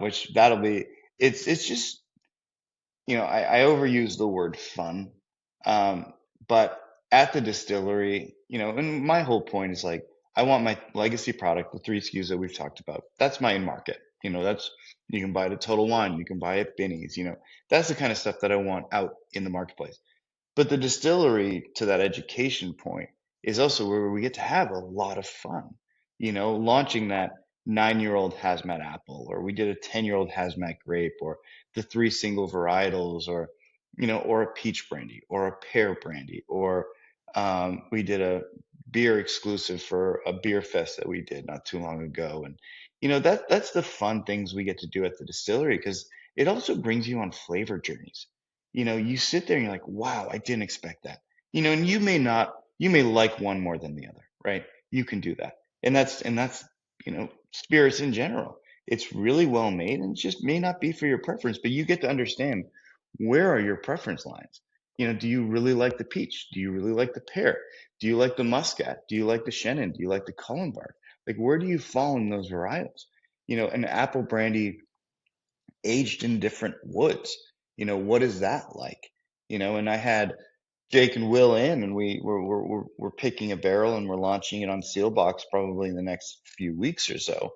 S2: which that'll be it's just I overuse the word fun, but at the distillery, and my whole point is like I want my legacy product, the three SKUs that we've talked about. That's my in market. That's you can buy it at Total Wine, you can buy it at Binny's. That's the kind of stuff that I want out in the marketplace. But the distillery, to that education point, is also where we get to have a lot of fun. Launching that 9-year-old hazmat apple, or we did a 10-year-old hazmat grape, or the three single varietals, or a peach brandy, or a pear brandy, or we did a beer exclusive for a beer fest that we did not too long ago. And that's the fun things we get to do at the distillery, because it also brings you on flavor journeys. You sit there and you're like, wow, I didn't expect that. And you may like one more than the other, right? You can do that. And that's, spirits in general. It's really well made, and it just may not be for your preference, but you get to understand, where are your preference lines? Do you really like the peach? Do you really like the pear? Do you like the muscat? Do you like the Chenin? Do you like the Cullenberg? Like, where do you fall in those varietals? An apple brandy aged in different woods. What is that like? And I had Jake and Will in, and we're picking a barrel, and we're launching it on Sealbox probably in the next few weeks or so.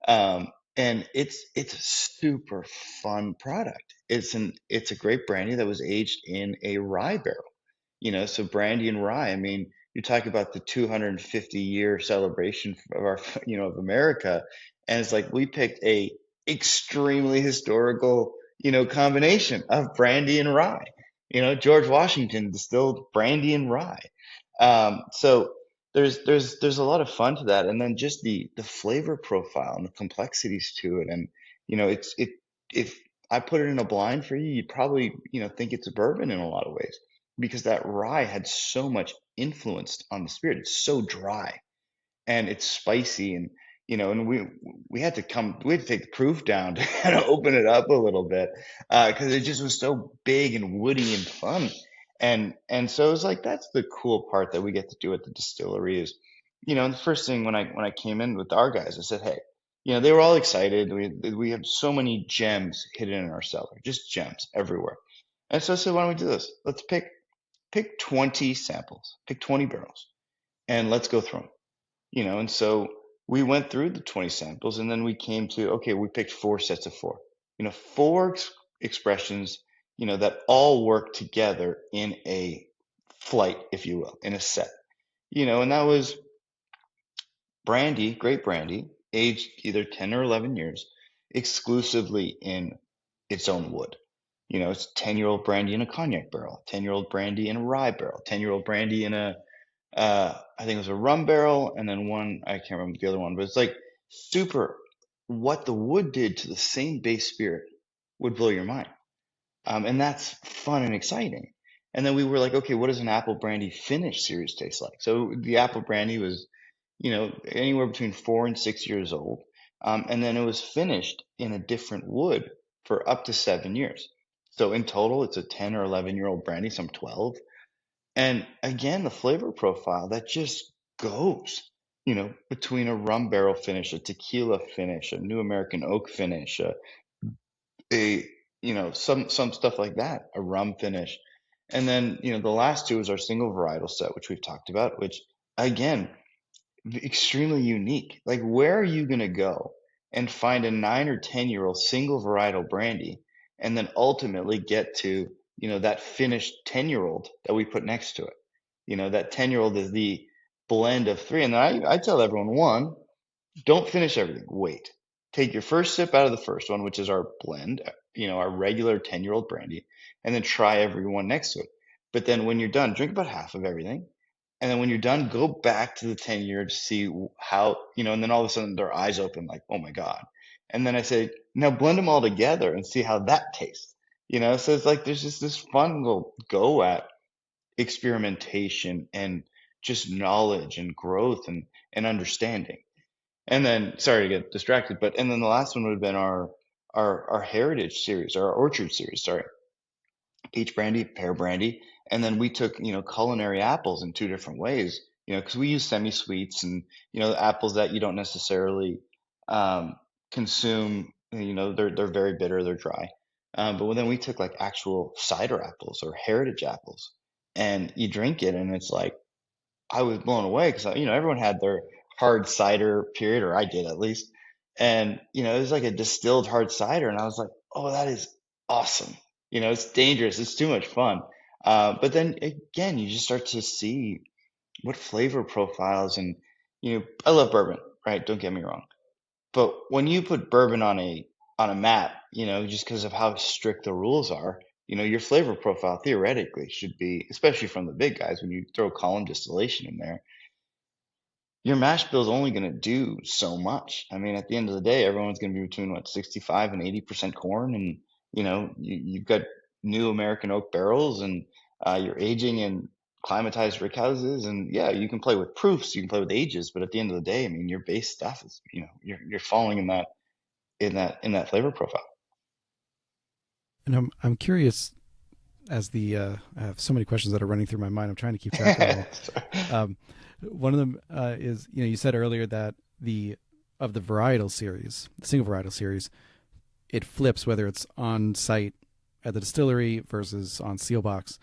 S2: And it's a super fun product. It's a great brandy that was aged in a rye barrel. So brandy and rye. I mean, you talk about the 250-year celebration of our, of America, and it's like we picked a extremely historical, combination of brandy and rye. George Washington distilled brandy and rye. So there's a lot of fun to that, and then just the flavor profile and the complexities to it, and if I put it in a blind for you, you'd probably think it's a bourbon in a lot of ways, because that rye had so much influence on the spirit. It's so dry and it's spicy, and we had to take the proof down to kind of open it up a little bit, because it just was so big and woody and fun. And so it was like, that's the cool part that we get to do at the distillery is, and the first thing when I came in with our guys, I said, hey, they were all excited. We have so many gems hidden in our cellar, just gems everywhere. And so I said, why don't we do this? Let's pick 20 samples, pick 20 barrels, and let's go through them. And so we went through the 20 samples, and then we came to, okay, we picked 4 sets of 4, four expressions, that all work together in a flight, if you will, in a set, and that was brandy, great brandy, aged either 10 or 11 years, exclusively in its own wood. It's 10-year-old brandy in a cognac barrel, 10-year-old brandy in a rye barrel, 10-year-old brandy in I think it was a rum barrel, and then one, I can't remember the other one, but it's like super, what the wood did to the same base spirit would blow your mind. And that's fun and exciting. And then we were like, okay, what does an apple brandy finish series taste like? So the apple brandy was, anywhere between 4 and 6 years old. And then it was finished in a different wood for up to 7 years. So in total, it's a 10 or 11-year-old brandy, some 12. And again, the flavor profile that just goes, between a rum barrel finish, a tequila finish, a new American oak finish, a some stuff like that, a rum finish. And then, the last two is our single varietal set, which we've talked about, which again, extremely unique. Like, where are you going to go and find a 9 or 10 year old single varietal brandy and then ultimately get to, that finished 10-year-old that we put next to it? That 10-year-old is the blend of three. And I tell everyone, one, don't finish everything. Wait. Take your first sip out of the first one, which is our blend, our regular 10-year-old brandy, and then try every one next to it. But then when you're done, drink about half of everything. And then when you're done, go back to the 10-year to see how, and then all of a sudden their eyes open like, oh my God. And then I say, now blend them all together and see how that tastes. So it's like there's just this fun little go at experimentation and just knowledge and growth and understanding. And then, sorry to get distracted, and then the last one would have been our heritage series, our orchard series, sorry, peach brandy, pear brandy, and then we took, culinary apples in two different ways, because we use semi-sweets and, apples that you don't necessarily consume, they're very bitter, they're dry. But then we took like actual cider apples or heritage apples, and you drink it, and it's like, I was blown away because, everyone had their hard cider period, or I did at least. And, it was like a distilled hard cider. And I was like, oh, that is awesome. It's dangerous. It's too much fun. But then again, you just start to see what flavor profiles and, I love bourbon, right? Don't get me wrong. But when you put bourbon on a map, just because of how strict the rules are, your flavor profile theoretically should be, especially from the big guys, when you throw column distillation in there, your mash bill is only going to do so much. I mean, at the end of the day, everyone's going to be between 65 and 80% corn, and you've got new American oak barrels, and you're aging in climatized rick houses, and yeah, you can play with proofs, you can play with ages, but at the end of the day, I mean, your base stuff is, you're falling in that flavor profile.
S1: And I'm curious, as I have so many questions that are running through my mind. I'm trying to keep track of them all. One of them is, you said earlier that the varietal series, the single varietal series, it flips whether it's on site at the distillery versus on seal box.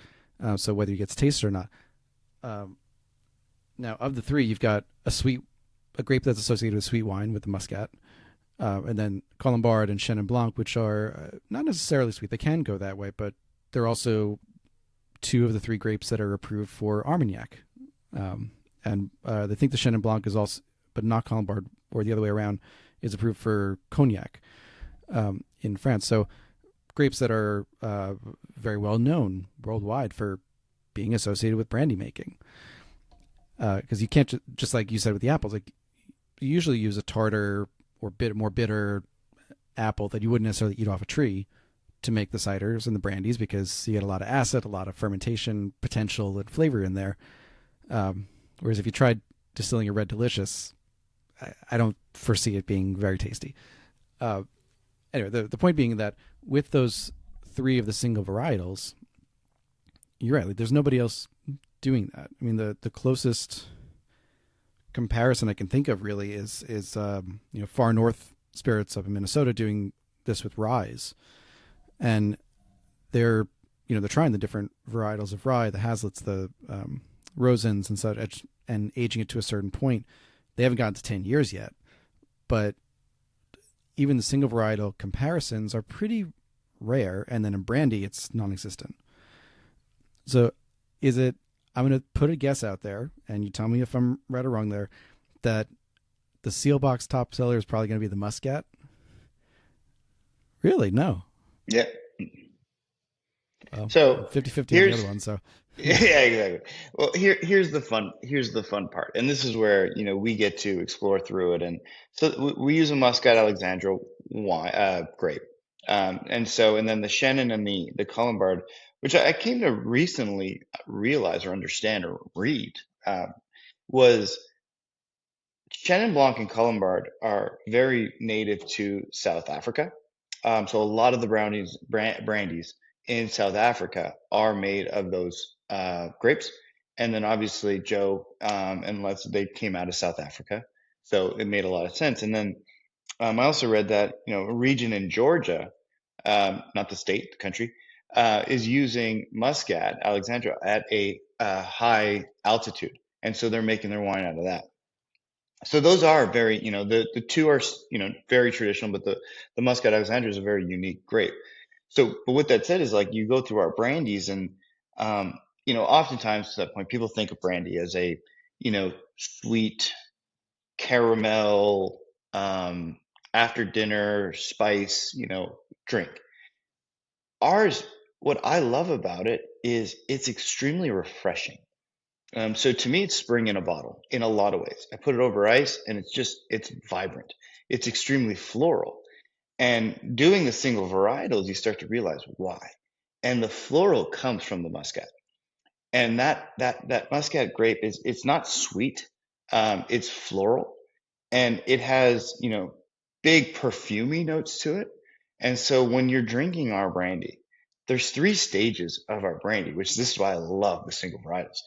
S1: So whether it gets tasted or not. Now, of the three, you've got a grape that's associated with sweet wine with the Muscat, and then Colombard and Chenin Blanc, which are not necessarily sweet. They can go that way, but they're also two of the three grapes that are approved for Armagnac. And they think the Chenin Blanc is also, but not Colombard, or the other way around, is approved for Cognac in France. So grapes that are very well known worldwide for being associated with brandy making. Because you can't, just like you said with the apples, like you usually use a tartar or more bitter apple that you wouldn't necessarily eat off a tree to make the ciders and the brandies, because you get a lot of acid, a lot of fermentation potential and flavor in there. Whereas if you tried distilling a Red Delicious, I don't foresee it being very tasty. Anyway, the point being that with those three of the single varietals, you're right. Like, there's nobody else doing that. I mean, the closest comparison I can think of really is Far North Spirits up in Minnesota doing this with ryes, and they're trying the different varietals of rye, the Haslets, the Rosens and such, and aging it to a certain point. They haven't gotten to 10 years yet, but even the single varietal comparisons are pretty rare, and then in brandy it's non-existent. So I'm going to put a guess out there, and you tell me if I'm right or wrong there, that the seal box top seller is probably going to be the Muscat. Really? No.
S2: Yeah.
S1: Well,
S2: So
S1: 50-50 on the other one. So
S2: yeah, exactly. Well, here's the fun part, and this is where we get to explore through it. And so we use a Muscat Alexandra wine, grape, and then the Chenin and the Colombard, which I came to recently realize or understand or read, was Chenin Blanc and Colombard are very native to South Africa. So a lot of the brandies in South Africa are made of those grapes. And then obviously Joe and Les, they came out of South Africa. So it made a lot of sense. And then I also read that, a region in Georgia, not the state, the country, is using Muscat, Alexandra, at a high altitude. And so they're making their wine out of that. So those are very, the two are, very traditional, but the Muscat Alexandra is a very unique grape. So, but with that said, is like you go through our brandies, and oftentimes to that point, people think of brandy as a, sweet caramel, after dinner spice, drink. Ours, what I love about it is it's extremely refreshing. So to me, it's spring in a bottle in a lot of ways. I put it over ice, and it's vibrant. It's extremely floral. And doing the single varietals, you start to realize why. And the floral comes from the muscat. And that muscat grape it's not sweet. It's floral, and it has, big perfumey notes to it. And so when you're drinking our brandy, there's three stages of our brandy, which this is why I love the single varietals.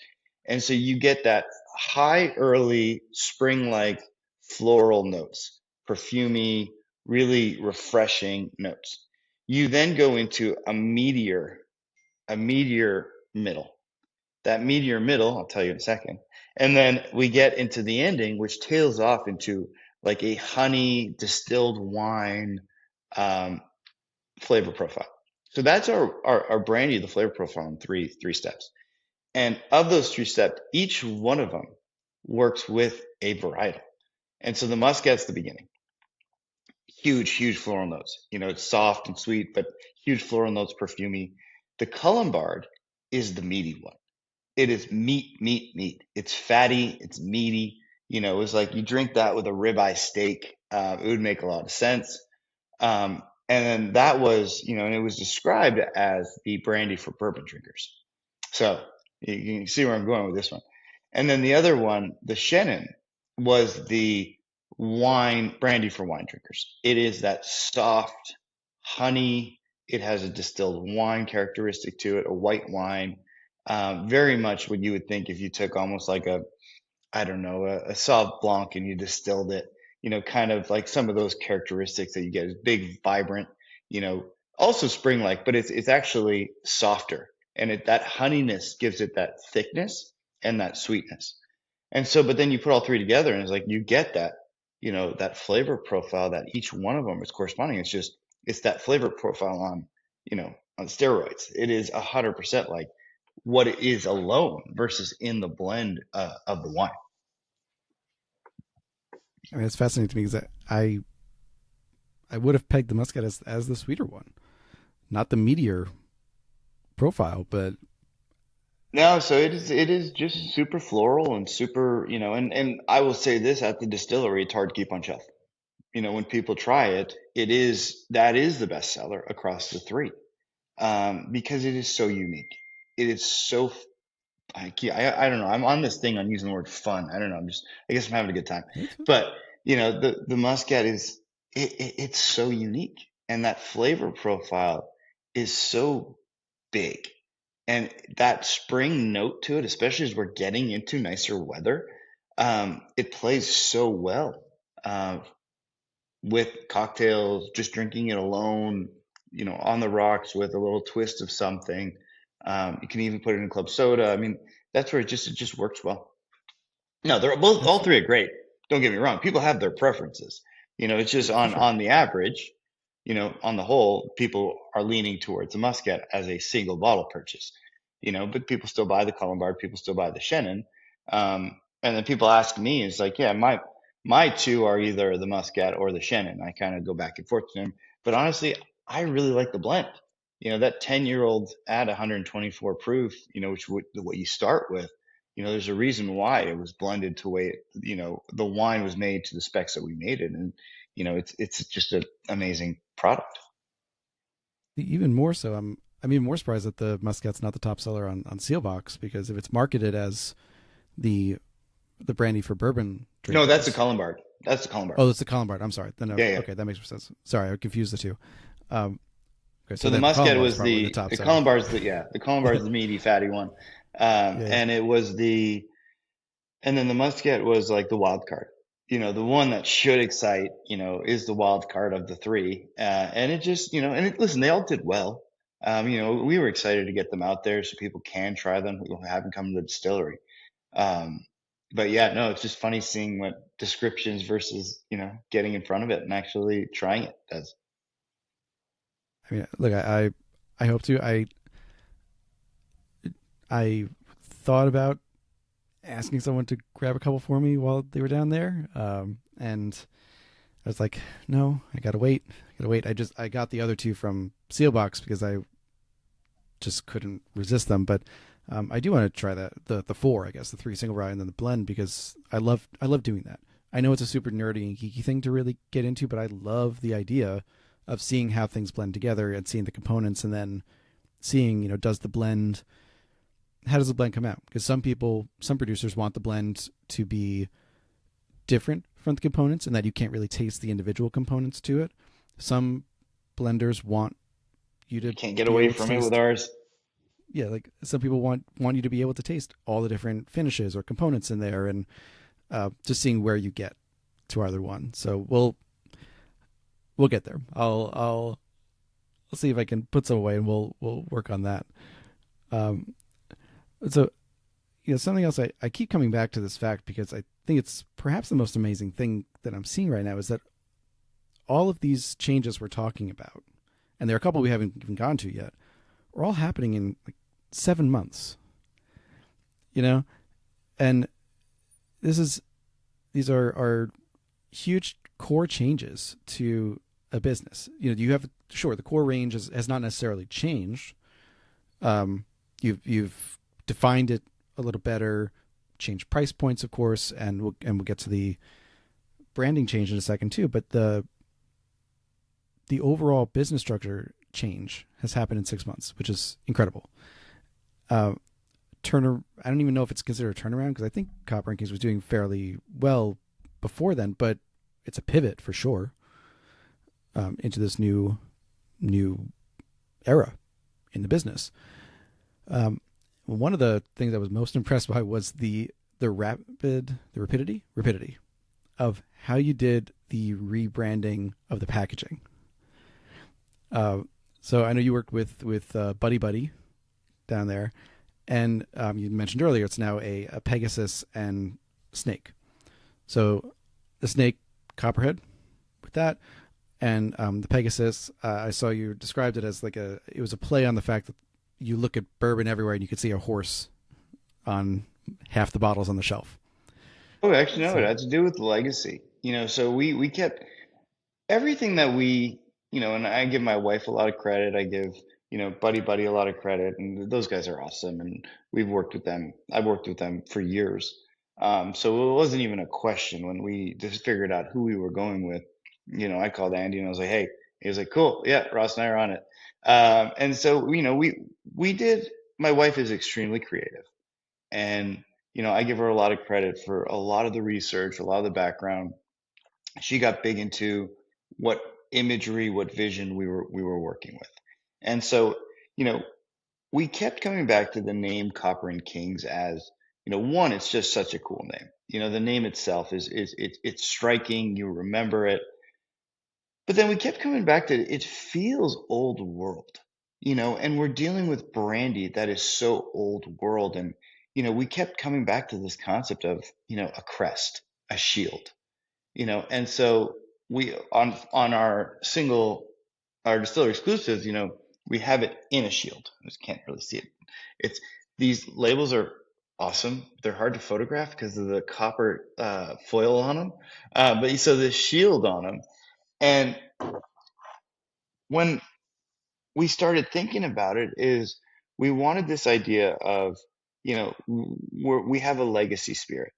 S2: And so you get that high early spring-like floral notes, perfumey, really refreshing notes. You then go into a meteor middle. That meteor middle, I'll tell you in a second. And then we get into the ending, which tails off into like a honey distilled wine um, flavor profile. So that's our brandy, the flavor profile in three steps. And of those three steps, each one of them works with a varietal. And so the muscat's the beginning. Huge floral notes. It's soft and sweet, but huge floral notes, perfumey. The colombard is the meaty one. It is meat. It's fatty, it's meaty. It was like you drink that with a ribeye steak. It would make a lot of sense. And then that was, and it was described as the brandy for bourbon drinkers. So you can see where I'm going with this one. And then the other one, the Shannon, was the brandy for wine drinkers. It is that soft honey. It has a distilled wine characteristic to it, a white wine. Very much what you would think if you took almost like I don't know, a Sauv Blanc and you distilled it, kind of like some of those characteristics that you get is big, vibrant, you know, also spring-like, but it's actually softer. And that honeyness gives it that thickness and that sweetness. And so, but then you put all three together and it's like you get that, that flavor profile that each one of them is corresponding. It's that flavor profile on steroids. It is 100% like what it is alone versus in the blend of the wine.
S1: I mean, it's fascinating to me because I would have pegged the muscat as the sweeter one, not the meteor profile, but
S2: No, so it is just super floral and super, and I will say this at the distillery, it's hard to keep on shelf. When people try it, that is the best seller across the three. Because it is so unique. It is so I don't know. I'm on this thing on using the word fun. I don't know. I guess I'm having a good time. But the muscat it's so unique, and that flavor profile is so big, and that spring note to it, especially as we're getting into nicer weather, it plays so well with cocktails, just drinking it alone, on the rocks with a little twist of something. You can even put it in club soda. I mean, that's where it just works well. No, they're both all
S1: that's
S2: three are great. Don't get me wrong. People have their preferences. It's just
S1: for
S2: on
S1: sure.
S2: on the average, on the whole, people are leaning towards the Muscat as a single bottle purchase. But people still buy the Colombard, people still buy the Chenin. And then people ask me, it's like, yeah, my two are either the Muscat or the Chenin. I kind of go back and forth to them. But honestly, I really like the blend. That 10-year-old at 124 proof, which what you start with, there's a reason why it was blended to way, the wine was made to the specs that we made it. And, it's just an amazing product.
S1: Even more so, I'm even more surprised that the muscat's not the top seller on Sealbox, because if it's marketed as the brandy for bourbon
S2: No, that's the
S1: drinkers.
S2: Colombard. That's the Colombard.
S1: Oh, it's the Colombard. I'm sorry. Then
S2: Yeah, yeah.
S1: okay, that makes more sense. Sorry, I confused the two. Um, okay,
S2: So
S1: so
S2: the
S1: then
S2: Muscat
S1: Colombard's
S2: was
S1: probably the
S2: the
S1: top
S2: the
S1: seller.
S2: Colombard's the Colombard's the meaty fatty one,
S1: Yeah,
S2: and it was and then the Muscat was like the wild card. The one that should excite. Is the wild card of the three, and it just listen, they all did well. We were excited to get them out there so people can try them who haven't come to the distillery. Um, But yeah, no, it's just funny seeing what descriptions versus, getting in front of it and actually trying it does.
S1: I mean, look, I hope to. I thought about asking someone to grab a couple for me while they were down there, and I was like, no, I gotta wait. I gotta wait. I got the other two from Sealbox because I just couldn't resist them. But I do want to try the four, I guess, the three single rye and then the blend, because I love doing that. I know it's a super nerdy and geeky thing to really get into, but I love the idea of seeing how things blend together and seeing the components, and then seeing, does the blend, how does the blend come out? Because some producers want the blend to be different from the components and that you can't really taste the individual components to it. Some blenders want you
S2: You
S1: to
S2: can't get
S1: be
S2: away
S1: able to
S2: from it with
S1: taste,
S2: ours.
S1: yeah, like some people want you to be able to taste all the different finishes or components in there, and just seeing where you get to either one. So we'll get there. I'll see if I can put some away, and we'll work on that. Um, so something else, I keep coming back to this fact because I think it's perhaps the most amazing thing that I'm seeing right now is that all of these changes we're talking about, and there are a couple we haven't even gone to yet, are all happening in like 7 months. You know, and this is these are huge core changes to a business. You have, sure, the core range has not necessarily changed. You've defined it a little better, changed price points, of course, and we'll get to the branding change in a second too. But the overall business structure change has happened in 6 months, which is incredible. Uh, I don't even know if it's considered a turnaround, because I think Copper and Kings was doing fairly well before then, but it's a pivot for sure, into this new era in the business. One of the things I was most impressed by was the rapidity of how you did the rebranding of the packaging. So I know you worked with Buddy Buddy down there, and you mentioned earlier it's now a Pegasus and snake. So the snake, Copperhead, with that, and the Pegasus, I saw you described it as it was a play on the fact that you look at bourbon everywhere and you could see a horse on half the bottles on the shelf.
S2: Oh, actually, no, it
S1: So
S2: had to do with legacy. So we kept everything that and I give my wife a lot of credit. I give, Buddy Buddy a lot of credit, and those guys are awesome. And we've worked with them. I've worked with them for years. So it wasn't even a question when we just figured out who we were going with. I called Andy and I was like, hey, he was like, cool. Yeah, Ross and I are on it. And so, we did, my wife is extremely creative. And, I give her a lot of credit for a lot of the research, a lot of the background. She got big into what imagery, what vision we were working with. And so, you know, we kept coming back to the name Copper and Kings as, one, it's just such a cool name. The name itself it's striking, you remember it. But then we kept coming back to it feels old world, and we're dealing with brandy that is so old world. And, we kept coming back to this concept of, a crest, a shield, and so we on our distiller exclusives, we have it in a shield. You just can't really see it. It's These labels are awesome. They're hard to photograph because of the copper foil on them, but so the shield on them. And when we started thinking about it, is we wanted this idea of, we have a legacy spirit.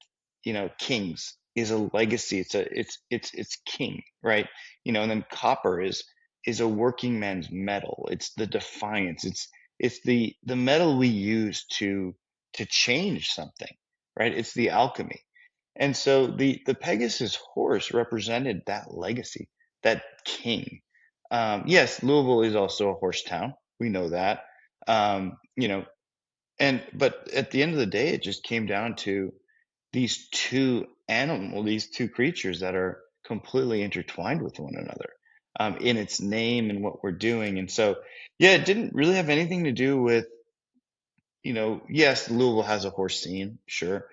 S2: Kings is a legacy. It's king, right? And then copper is a working man's metal. It's the defiance. It's the metal we use to change something, right? It's the alchemy. And so the Pegasus horse represented that legacy, that king. Yes, Louisville is also a horse town. We know that. Um, you know, but at the end of the day, it just came down to these two creatures that are completely intertwined with one another, in its name and what we're doing. And so, yeah, it didn't really have anything to do with, yes, Louisville has a horse scene, sure.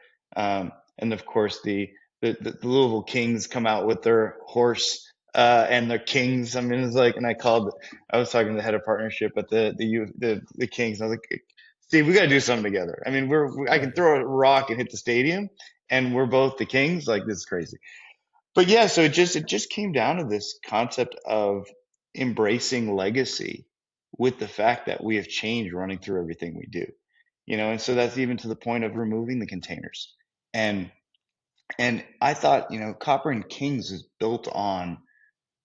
S2: and of course the Louisville Kings come out with their horse and their Kings. I mean, it's like, and I was talking to the head of partnership at the Kings. And I was like, Steve, we got to do something together. I mean, I can
S1: Right.
S2: throw a rock and hit the stadium, and we're both the Kings. Like, this is crazy. But yeah, so it just came down to this concept of embracing legacy with the fact that we have change running through everything we do. And so that's even to the point of removing the containers. And and I thought, Copper and Kings is built on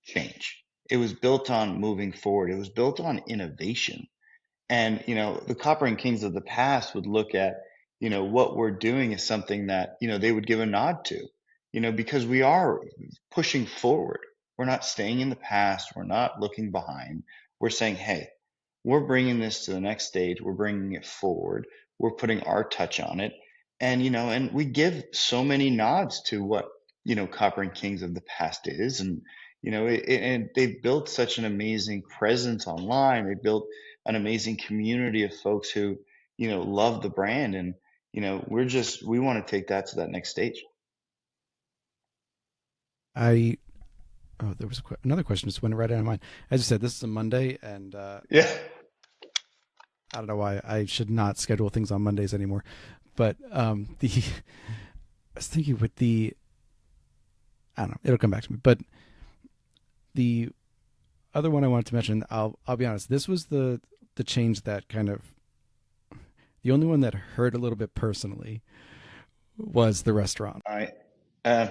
S2: change. It was built on moving forward. It was built on innovation. And, the Copper and Kings of the past would look at, what we're doing is something that, they would give a nod to, because we are pushing forward. We're not staying in the past. We're not looking behind. We're saying, hey, we're bringing this to the next stage. We're bringing it forward. We're putting our touch on it. And, and we give so many nods to what, Copper and Kings of the past is. And, and they've built such an amazing presence online. They built an amazing community of folks who, love the brand. And, we want to take that to that next stage.
S1: I there was another question just went right out of mind. As you said, this is a Monday, and
S2: Yeah.
S1: I don't know why I should not schedule things on Mondays anymore. But the I was thinking with the I don't know, it'll come back to me. But the other one I wanted to mention, I'll be honest, this was the change that kind of the only one that hurt a little bit personally was the restaurant.
S2: All right. Uh,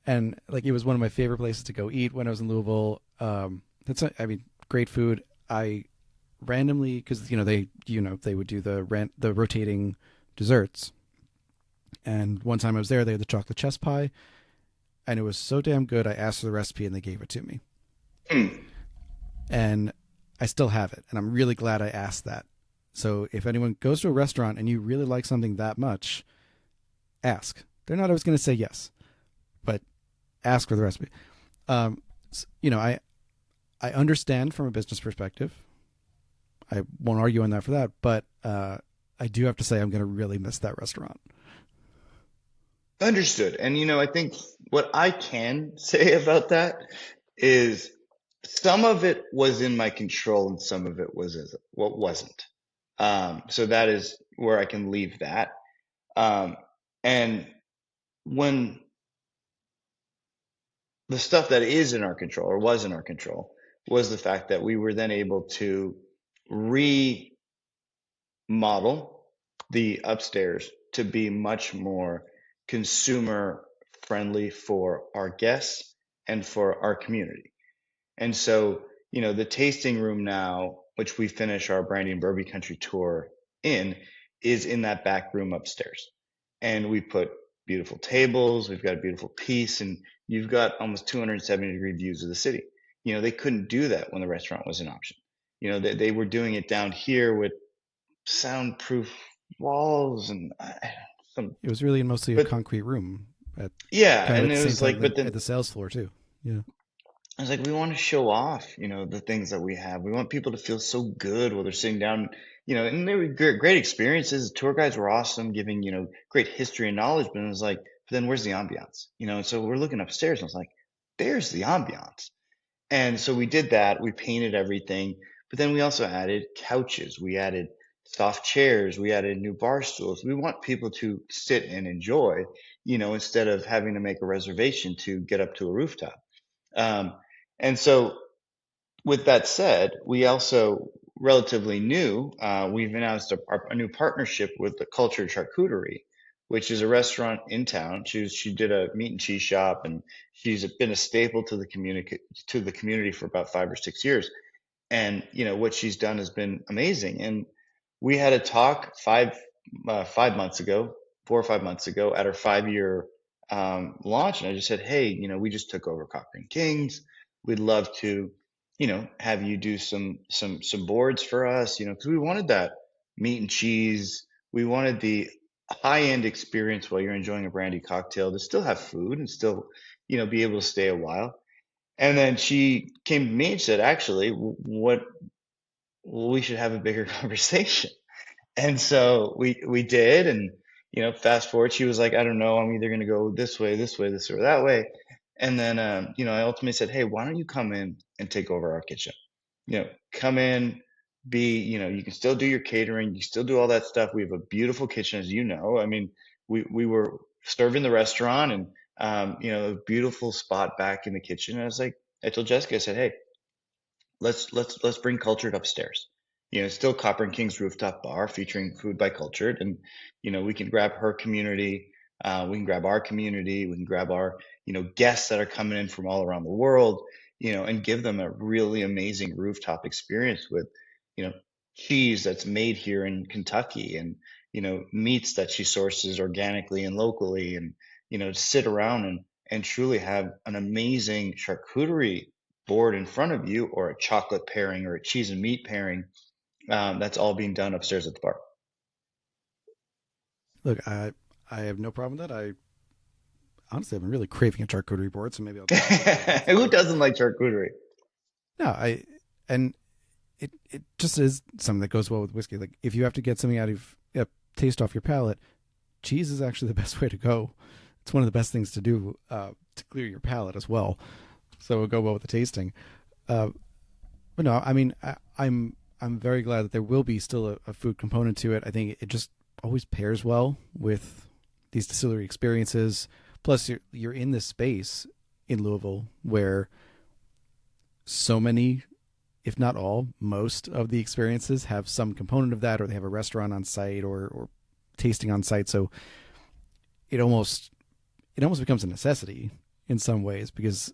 S1: And like it was one of my favorite places to go eat when I was in Louisville. I mean, great food. I randomly, because they would do the rotating desserts, and one time I was there, they had the chocolate chess pie, and it was so damn good. I asked for the recipe, and they gave it to me,
S2: hmm.
S1: and I still have it, and I'm really glad I asked that. So if anyone goes to a restaurant and you really like something that much, ask. They're not always going to say yes, but ask for the recipe. I understand from a business perspective. I won't argue on that for that, but I do have to say I'm going to really miss that restaurant.
S2: Understood. And I think what I can say about that is some of it was in my control and some of it what wasn't. So that is where I can leave that. Um, and when the stuff that is in our control or was in our control was the fact that we were then able to remodel the upstairs to be much more consumer friendly for our guests and for our community. And so, the tasting room now, which we finish our Brandy and Bourbon Country tour in, is in that back room upstairs. And we put beautiful tables, we've got a beautiful piece, and you've got almost 270-degree views of the city. They couldn't do that when the restaurant was an option. They were doing it down here with soundproof walls and some,
S1: It was really mostly a
S2: but
S1: concrete room at
S2: yeah,
S1: kind of
S2: and
S1: at the
S2: it
S1: same
S2: was
S1: time
S2: like, but
S1: at
S2: then
S1: the sales floor too. Yeah,
S2: I was like, we want to show off, the things that we have. We want people to feel so good while they're sitting down, and they were great experiences. The tour guides were awesome, giving, great history and knowledge. But it was like, but then where's the ambiance? And so we're looking upstairs and I was like, there's the ambiance. And so we did that. We painted everything, but then we also added couches. We added soft chairs. We added new bar stools. We want people to sit and enjoy, instead of having to make a reservation to get up to a rooftop. Um, and so, with that said, we also relatively new. We've announced a new partnership with the Cultured Charcuterie, which is a restaurant in town. She did a meat and cheese shop, and she's been a staple to the community for about 5 or 6 years. And what she's done has been amazing. And we had a talk 5 months ago, 4 or 5 months ago, at our 5-year launch, and I just said, hey, we just took over Copper and Kings. We'd love to, have you do some boards for us, because we wanted that meat and cheese. We wanted the high end experience while you're enjoying a brandy cocktail to still have food and still, be able to stay a while. And then she came to me and said, actually, what we should have a bigger conversation. And so we did, and fast forward, she was like, I don't know, I'm either going to go this way, or that way. And then, I ultimately said, hey, why don't you come in and take over our kitchen? Come in, you can still do your catering, you still do all that stuff. We have a beautiful kitchen, as you know. I mean, we were serving the restaurant and, a beautiful spot back in the kitchen. And I told Jessica, I said, hey, let's bring Cultured upstairs. Still Copper and King's rooftop bar featuring food by Cultured, and we can grab her community, we can grab our community, we can grab our guests that are coming in from all around the world, and give them a really amazing rooftop experience with you know cheese that's made here in Kentucky, and meats that she sources organically and locally, and sit around and truly have an amazing charcuterie board in front of you, or a chocolate pairing, or a cheese and meat pairing. That's all being done upstairs at the bar.
S1: Look, I have no problem with that. I honestly have been really craving a charcuterie board, so maybe I'll try that.
S2: Who doesn't like charcuterie?
S1: No, and it just is something that goes well with whiskey. Like if you have to get something out of taste off your palate, cheese is actually the best way to go. It's one of the best things to do to clear your palate as well. So it'll go well with the tasting. But no, I mean, I'm very glad that there will be still a food component to it. I think it just always pairs well with these distillery experiences. Plus, you're in this space in Louisville where so many, if not all, most of the experiences have some component of that, or they have a restaurant on site, or tasting on site. So it almost becomes a necessity in some ways, because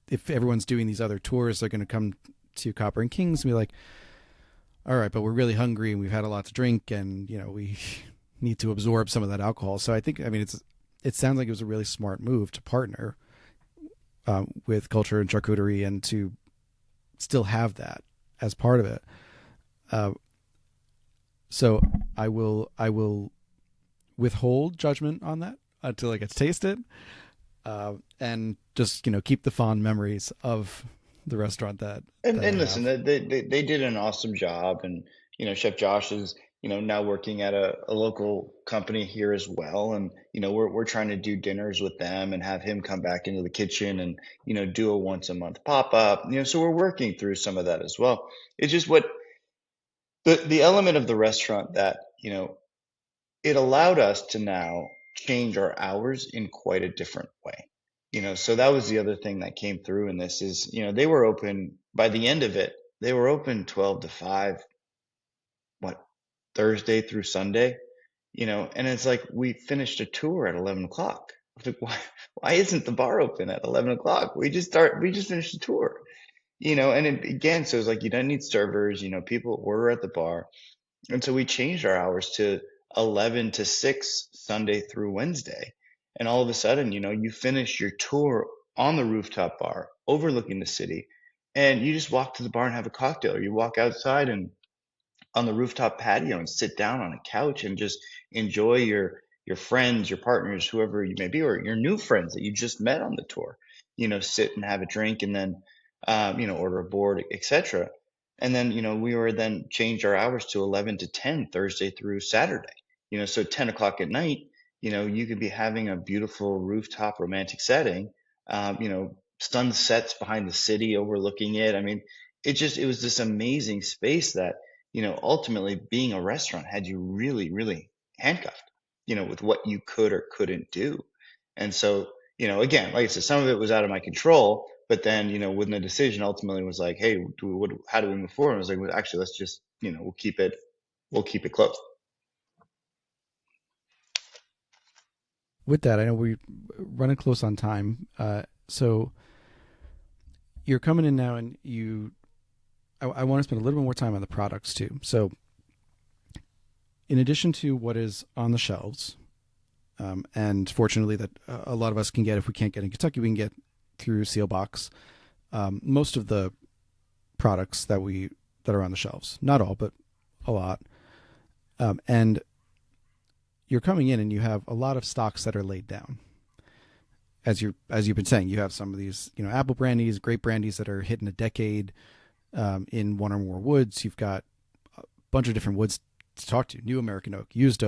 S1: if everyone's doing these other tours, they're going to come to Copper and Kings and be like, all right, but we're really hungry and we've had a lot to drink, and we need to absorb some of that alcohol. So I mean, it sounds like it was a really smart move to partner with Culture and Charcuterie, and to still have that as part of it. So I will withhold judgment on that until I get to taste it, and just keep the fond memories of the restaurant
S2: and listen, they did an awesome job, and Chef Josh is now working at a local company here as well, and we're trying to do dinners with them and have him come back into the kitchen and do a once a month pop up. So we're working through some of that as well. It's just what the element of the restaurant that it allowed us to now change our hours in quite a different way. So that was the other thing that came through in this is, they were open by the end of it, they were open 12 to 5, what, Thursday through Sunday, and it's like we finished a tour at 11 o'clock. I was like, why isn't the bar open at 11 o'clock? We just finished the tour, and it began. So it was like, you don't need servers, people order at the bar. And so we changed our hours to 11 to 6 Sunday through Wednesday. And all of a sudden, you finish your tour on the rooftop bar overlooking the city, and you just walk to the bar and have a cocktail, or you walk outside and on the rooftop patio and sit down on a couch and just enjoy your friends, your partners, whoever you may be, or your new friends that you just met on the tour, sit and have a drink, and then order a board, etc. And then, we were then changed our hours to 11 to 10 Thursday through Saturday. So 10 o'clock at night, you could be having a beautiful rooftop romantic setting, sunsets behind the city overlooking it. I mean, it was this amazing space that, ultimately being a restaurant had you really, really handcuffed, with what you could or couldn't do. And so, again, like I said, some of it was out of my control, but then, when the decision ultimately was like, hey, how do we move forward? I was like, well, actually, let's just, we'll keep it closed.
S1: With that, I know we're running close on time. So you're coming in now, and I want to spend a little bit more time on the products too. So in addition to what is on the shelves, and fortunately that a lot of us can get, if we can't get in Kentucky, we can get through Sealbox, most of the products that are on the shelves. Not all, but a lot. And you're coming in and you have a lot of stocks that are laid down. As you've been saying, you have some of these, apple brandies, grape brandies that are hitting a decade in one or more woods. You've got a bunch of different woods to talk to. New American oak, used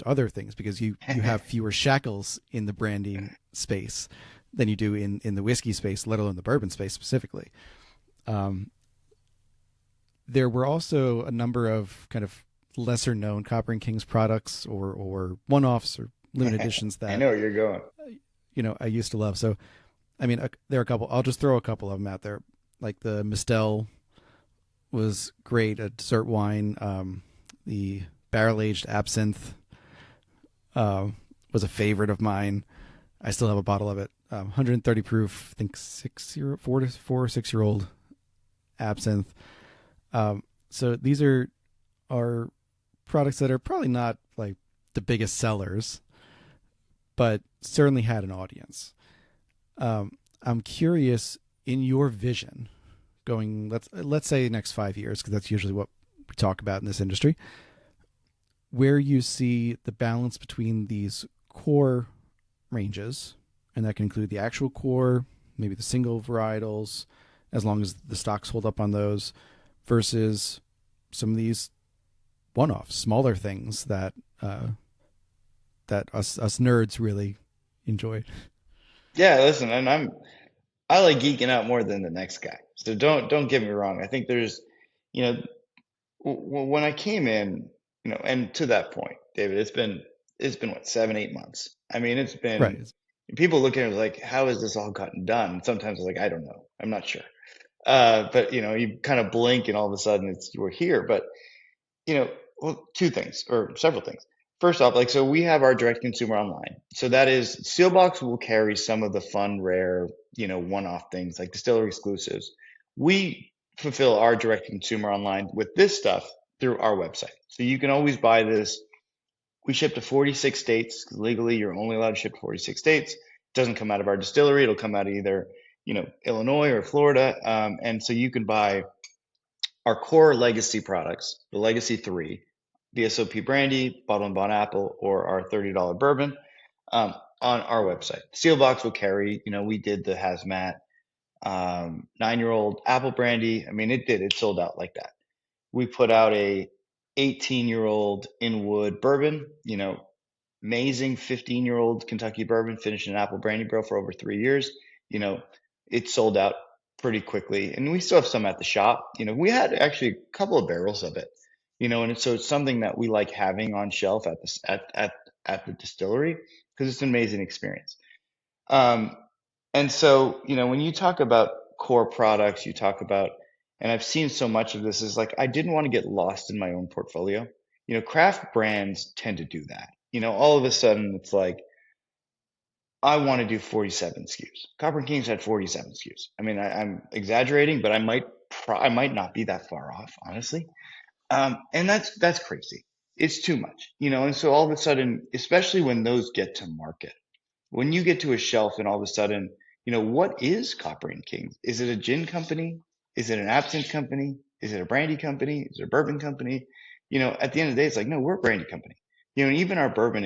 S1: other things, because you have fewer shackles in the branding space than you do in the whiskey space, let alone the bourbon space specifically. Um, there were also a number of kind of lesser known Copper and Kings products or one offs or limited editions
S2: I
S1: that
S2: know where you're going.
S1: I used to love. So I mean, there are a couple. I'll just throw a couple of them out there. Like the Mistel was great, a dessert wine. The barrel aged absinthe was a favorite of mine. I still have a bottle of it. 130 proof, I think 4 or 6 year old absinthe. So these are products that are probably not like the biggest sellers, but certainly had an audience. I'm curious, in your vision, going let's say next 5 years, because that's usually what we talk about in this industry, where you see the balance between these core ranges, and that can include the actual core, maybe the single varietals, as long as the stocks hold up on those, versus some of these one-off smaller things that that us nerds really enjoyed.
S2: Yeah, listen, and I like geeking out more than the next guy. So don't get me wrong. I think there's, you know, when I came in, and to that point, David, it's been what, 7, 8 months. I mean, it's been
S1: Right.
S2: people look at it like, how has this all gotten done? Sometimes it's like, I don't know, I'm not sure. But you kind of blink and all of a sudden you're here. But well, two things or several things. First off, like, so we have our direct consumer online. So that is Steelbox will carry some of the fun, rare, one-off things like distillery exclusives. We fulfill our direct consumer online with this stuff through our website. So you can always buy this. We ship to 46 states. Legally, you're only allowed to ship to 46 states. It doesn't come out of our distillery. It'll come out of either, Illinois or Florida. And so you can buy our core legacy products, the Legacy 3, VSOP Brandy, Bottle and Bond Apple, or our $30 bourbon on our website. Steelbox will carry, we did the hazmat 9-year-old apple brandy. I mean, it sold out like that. We put out a 18-year-old Inwood bourbon, amazing 15-year-old Kentucky bourbon finished in apple brandy barrel for over 3 years. You know, it sold out pretty quickly, and we still have some at the shop. We had actually a couple of barrels of it. So it's something that we like having on shelf at the distillery because it's an amazing experience. Um, and so, when you talk about core products, you talk about, and I've seen so much of this, is like, I didn't want to get lost in my own portfolio. Craft brands tend to do that. All of a sudden it's like, I want to do 47 SKUs. Copper and Kings had 47 SKUs. I mean, I'm exaggerating, but I might not be that far off, honestly. And that's crazy. It's too much, and so all of a sudden, especially when those get to market, when you get to a shelf and all of a sudden, what is Copper and Kings? Is it a gin company? Is it an absinthe company? Is it a brandy company? Is it a bourbon company? At the end of the day, it's like, no, we're a brandy company. And even our bourbon,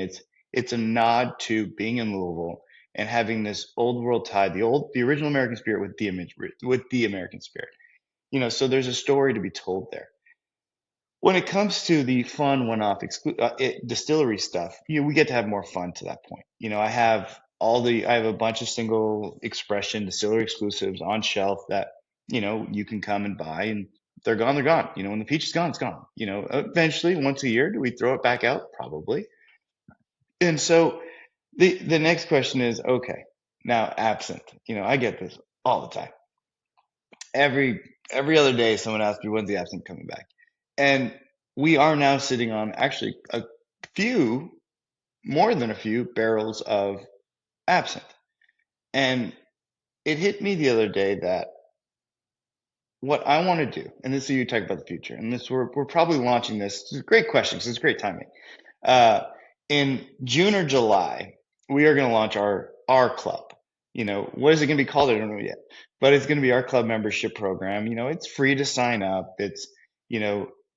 S2: it's a nod to being in Louisville and having this old world tie, the original American spirit with the American spirit. So there's a story to be told there. When it comes to the fun one-off distillery stuff, we get to have more fun to that point. I have a bunch of single expression distillery exclusives on shelf that, you can come and buy, and they're gone, they're gone. When the peach is gone, it's gone. Eventually, once a year, do we throw it back out? Probably. And so the next question is, okay, now absinthe. I get this all the time. Every other day, someone asks me, when's the absinthe coming back? And we are now sitting on actually more than a few barrels of absinthe. And it hit me the other day that what I want to do, and this is you talk about the future, and we're probably launching this. It's a great question because it's great timing. In June or July, we are going to launch our club. What is it going to be called? I don't know yet, but it's going to be our club membership program. It's free to sign up. It's,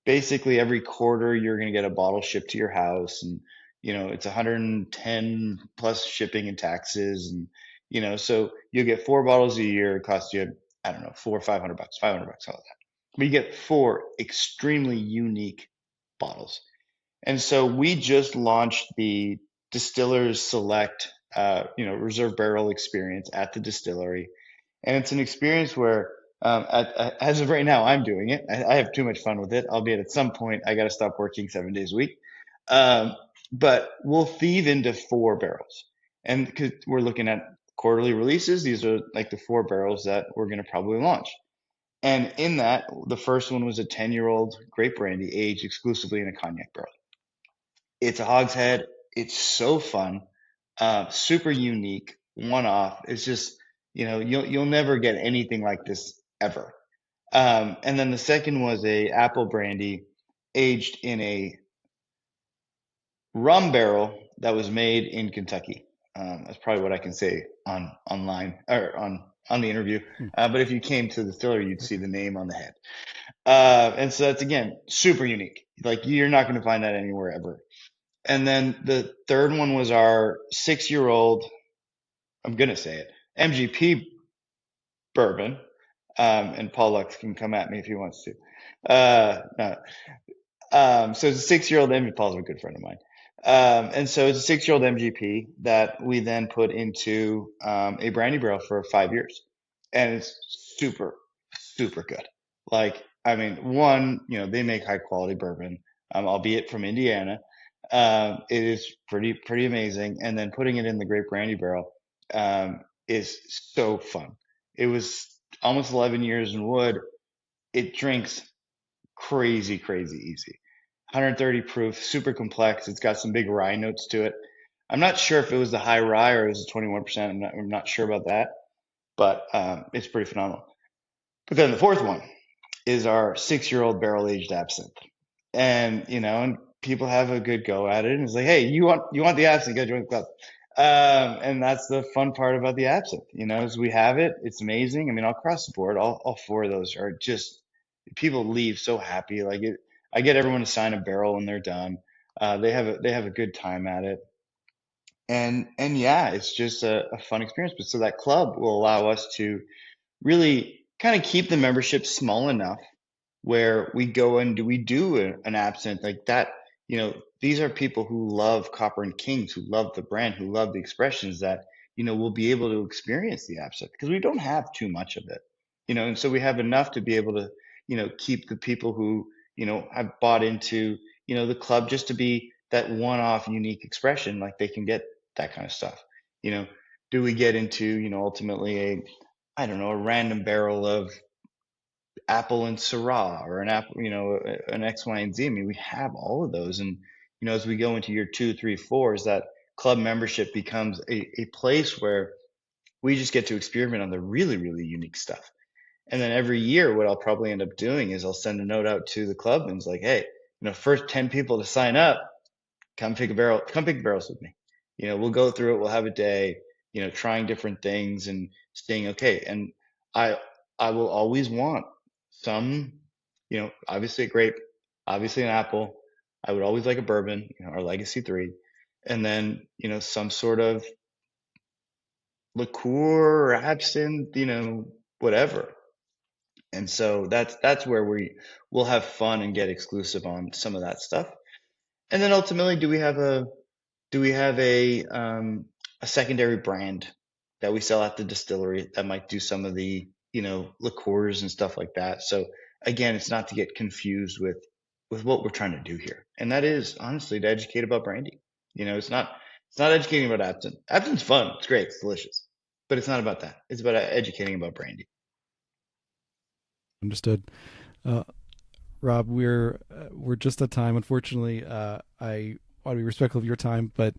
S2: basically every quarter you're going to get a bottle shipped to your house, and, it's 110 plus shipping and taxes. And, so you'll get 4 bottles a year. It costs you, I don't know, $400 or $500, $500, all of that. But you get 4 extremely unique bottles. And so we just launched the Distillers Select, reserve barrel experience at the distillery. And it's an experience where, as of right now, I'm doing it. I have too much fun with it, albeit at some point I got to stop working 7 days a week. But we'll thieve into 4 barrels. And because we're looking at quarterly releases, these are like the 4 barrels that we're going to probably launch. And in that, the first one was a 10-year-old grape brandy aged exclusively in a cognac barrel. It's a hogshead. It's so fun, super unique, one off. It's just, you'll never get anything like this ever. And then the second was a apple brandy aged in a rum barrel that was made in Kentucky. That's probably what I can say online or on the interview. But if you came to the distillery, you'd see the name on the head. And so that's, again, super unique. Like, you're not going to find that anywhere ever. And then the third one was our 6-year-old, I'm going to say it, MGP bourbon. And Paul Lux can come at me if he wants to. No. So it's a 6-year-old MGP. Paul's a good friend of mine. And so it's a 6-year-old MGP that we then put into a brandy barrel for 5 years. And it's super, super good. Like, I mean, one, they make high quality bourbon, albeit from Indiana. It is pretty amazing. And then putting it in the grape brandy barrel is so fun. It was almost 11 years in wood. It drinks crazy easy. 130 proof, super complex. It's got some big rye notes to it. I'm not sure if it was the high rye or it was the 21%. I'm not sure about that, but it's pretty phenomenal. But then the fourth one is our 6-year-old barrel aged absinthe. And, and people have a good go at it. And it's like, hey, you want the absinthe, go join the club. And that's the fun part about the absinthe, is we have it. It's amazing. I mean, across the board, all 4 of those are just, people leave so happy. Like, I get everyone to sign a barrel when they're done. They have a good time at it. And yeah, it's just a fun experience. But so that club will allow us to really kind of keep the membership small enough where we go and we do an absinthe like that. These are people who love Copper and Kings, who love the brand, who love the expressions that, will be able to experience the absinthe because we don't have too much of it, and so we have enough to be able to, keep the people who, have bought into, the club just to be that one-off unique expression. Like, they can get that kind of stuff. Do we get into, ultimately a random barrel of apple and Syrah or an apple, an X, Y, and Z. I mean, we have all of those. And, as we go into year 2, 3, 4, is that club membership becomes a place where we just get to experiment on the really, really unique stuff. And then every year, what I'll probably end up doing is I'll send a note out to the club and it's like, hey, first 10 people to sign up, come pick barrels with me. We'll go through it. We'll have a day, trying different things and staying okay. And I will always want some, obviously a grape, obviously an apple. I would always like a bourbon, our Legacy 3, and then, some sort of liqueur or absinthe, whatever. And so that's where we'll have fun and get exclusive on some of that stuff. And then ultimately, do we have a secondary brand that we sell at the distillery that might do some of the, liqueurs and stuff like that. So again, it's not to get confused with what we're trying to do here. And that is honestly to educate about brandy. It's not educating about absinthe. Absinthe's fun. It's great. It's delicious, but it's not about that. It's about educating about brandy.
S1: Understood. Rob, we're just at time. Unfortunately, I want to be respectful of your time, but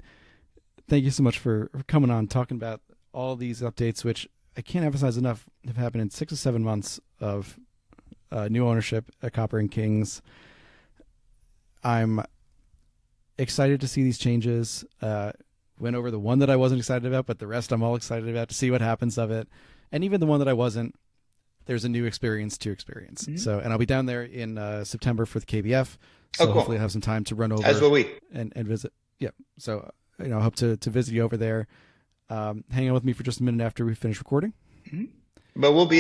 S1: thank you so much for coming on, talking about all these updates, which I can't emphasize enough, have happened in 6 or 7 months of new ownership at Copper and Kings. I'm excited to see these changes. Went over the one that I wasn't excited about, but the rest I'm all excited about to see what happens of it. And even the one that I wasn't, there's a new experience to experience. Mm-hmm. So, and I'll be down there in September for the KBF. So cool. Hopefully I'll have some time to run over and visit. Yeah. So, I hope to visit you over there. Hang out with me for just a minute after we finish recording.
S2: Mm-hmm. But we'll be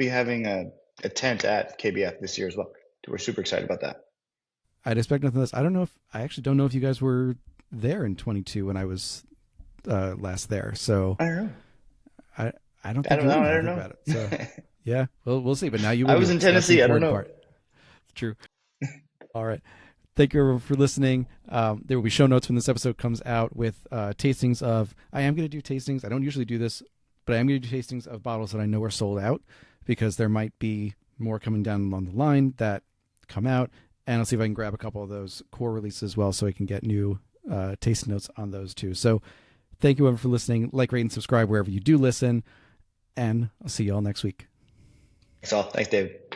S2: having a tent at KBF this year as well. We're super excited about that.
S1: I'd expect nothing less. I actually don't know if you guys were there in 22 when I was last there. So
S2: I don't know.
S1: I don't think you
S2: I
S1: would
S2: don't
S1: know
S2: know.
S1: about it. So yeah, well, we'll see. But now you will.
S2: I was in Tennessee. I don't know.
S1: True. All right. Thank you everyone for listening. There will be show notes when this episode comes out with tastings of. I am going to do tastings. I don't usually do this, but I am going to do tastings of bottles that I know are sold out because there might be more coming down along the line that come out. And I'll see if I can grab a couple of those core releases as well so I can get new tasting notes on those too. So thank you everyone for listening. Like, rate, and subscribe wherever you do listen. And I'll see you all next week.
S2: Thanks all. Thanks, David.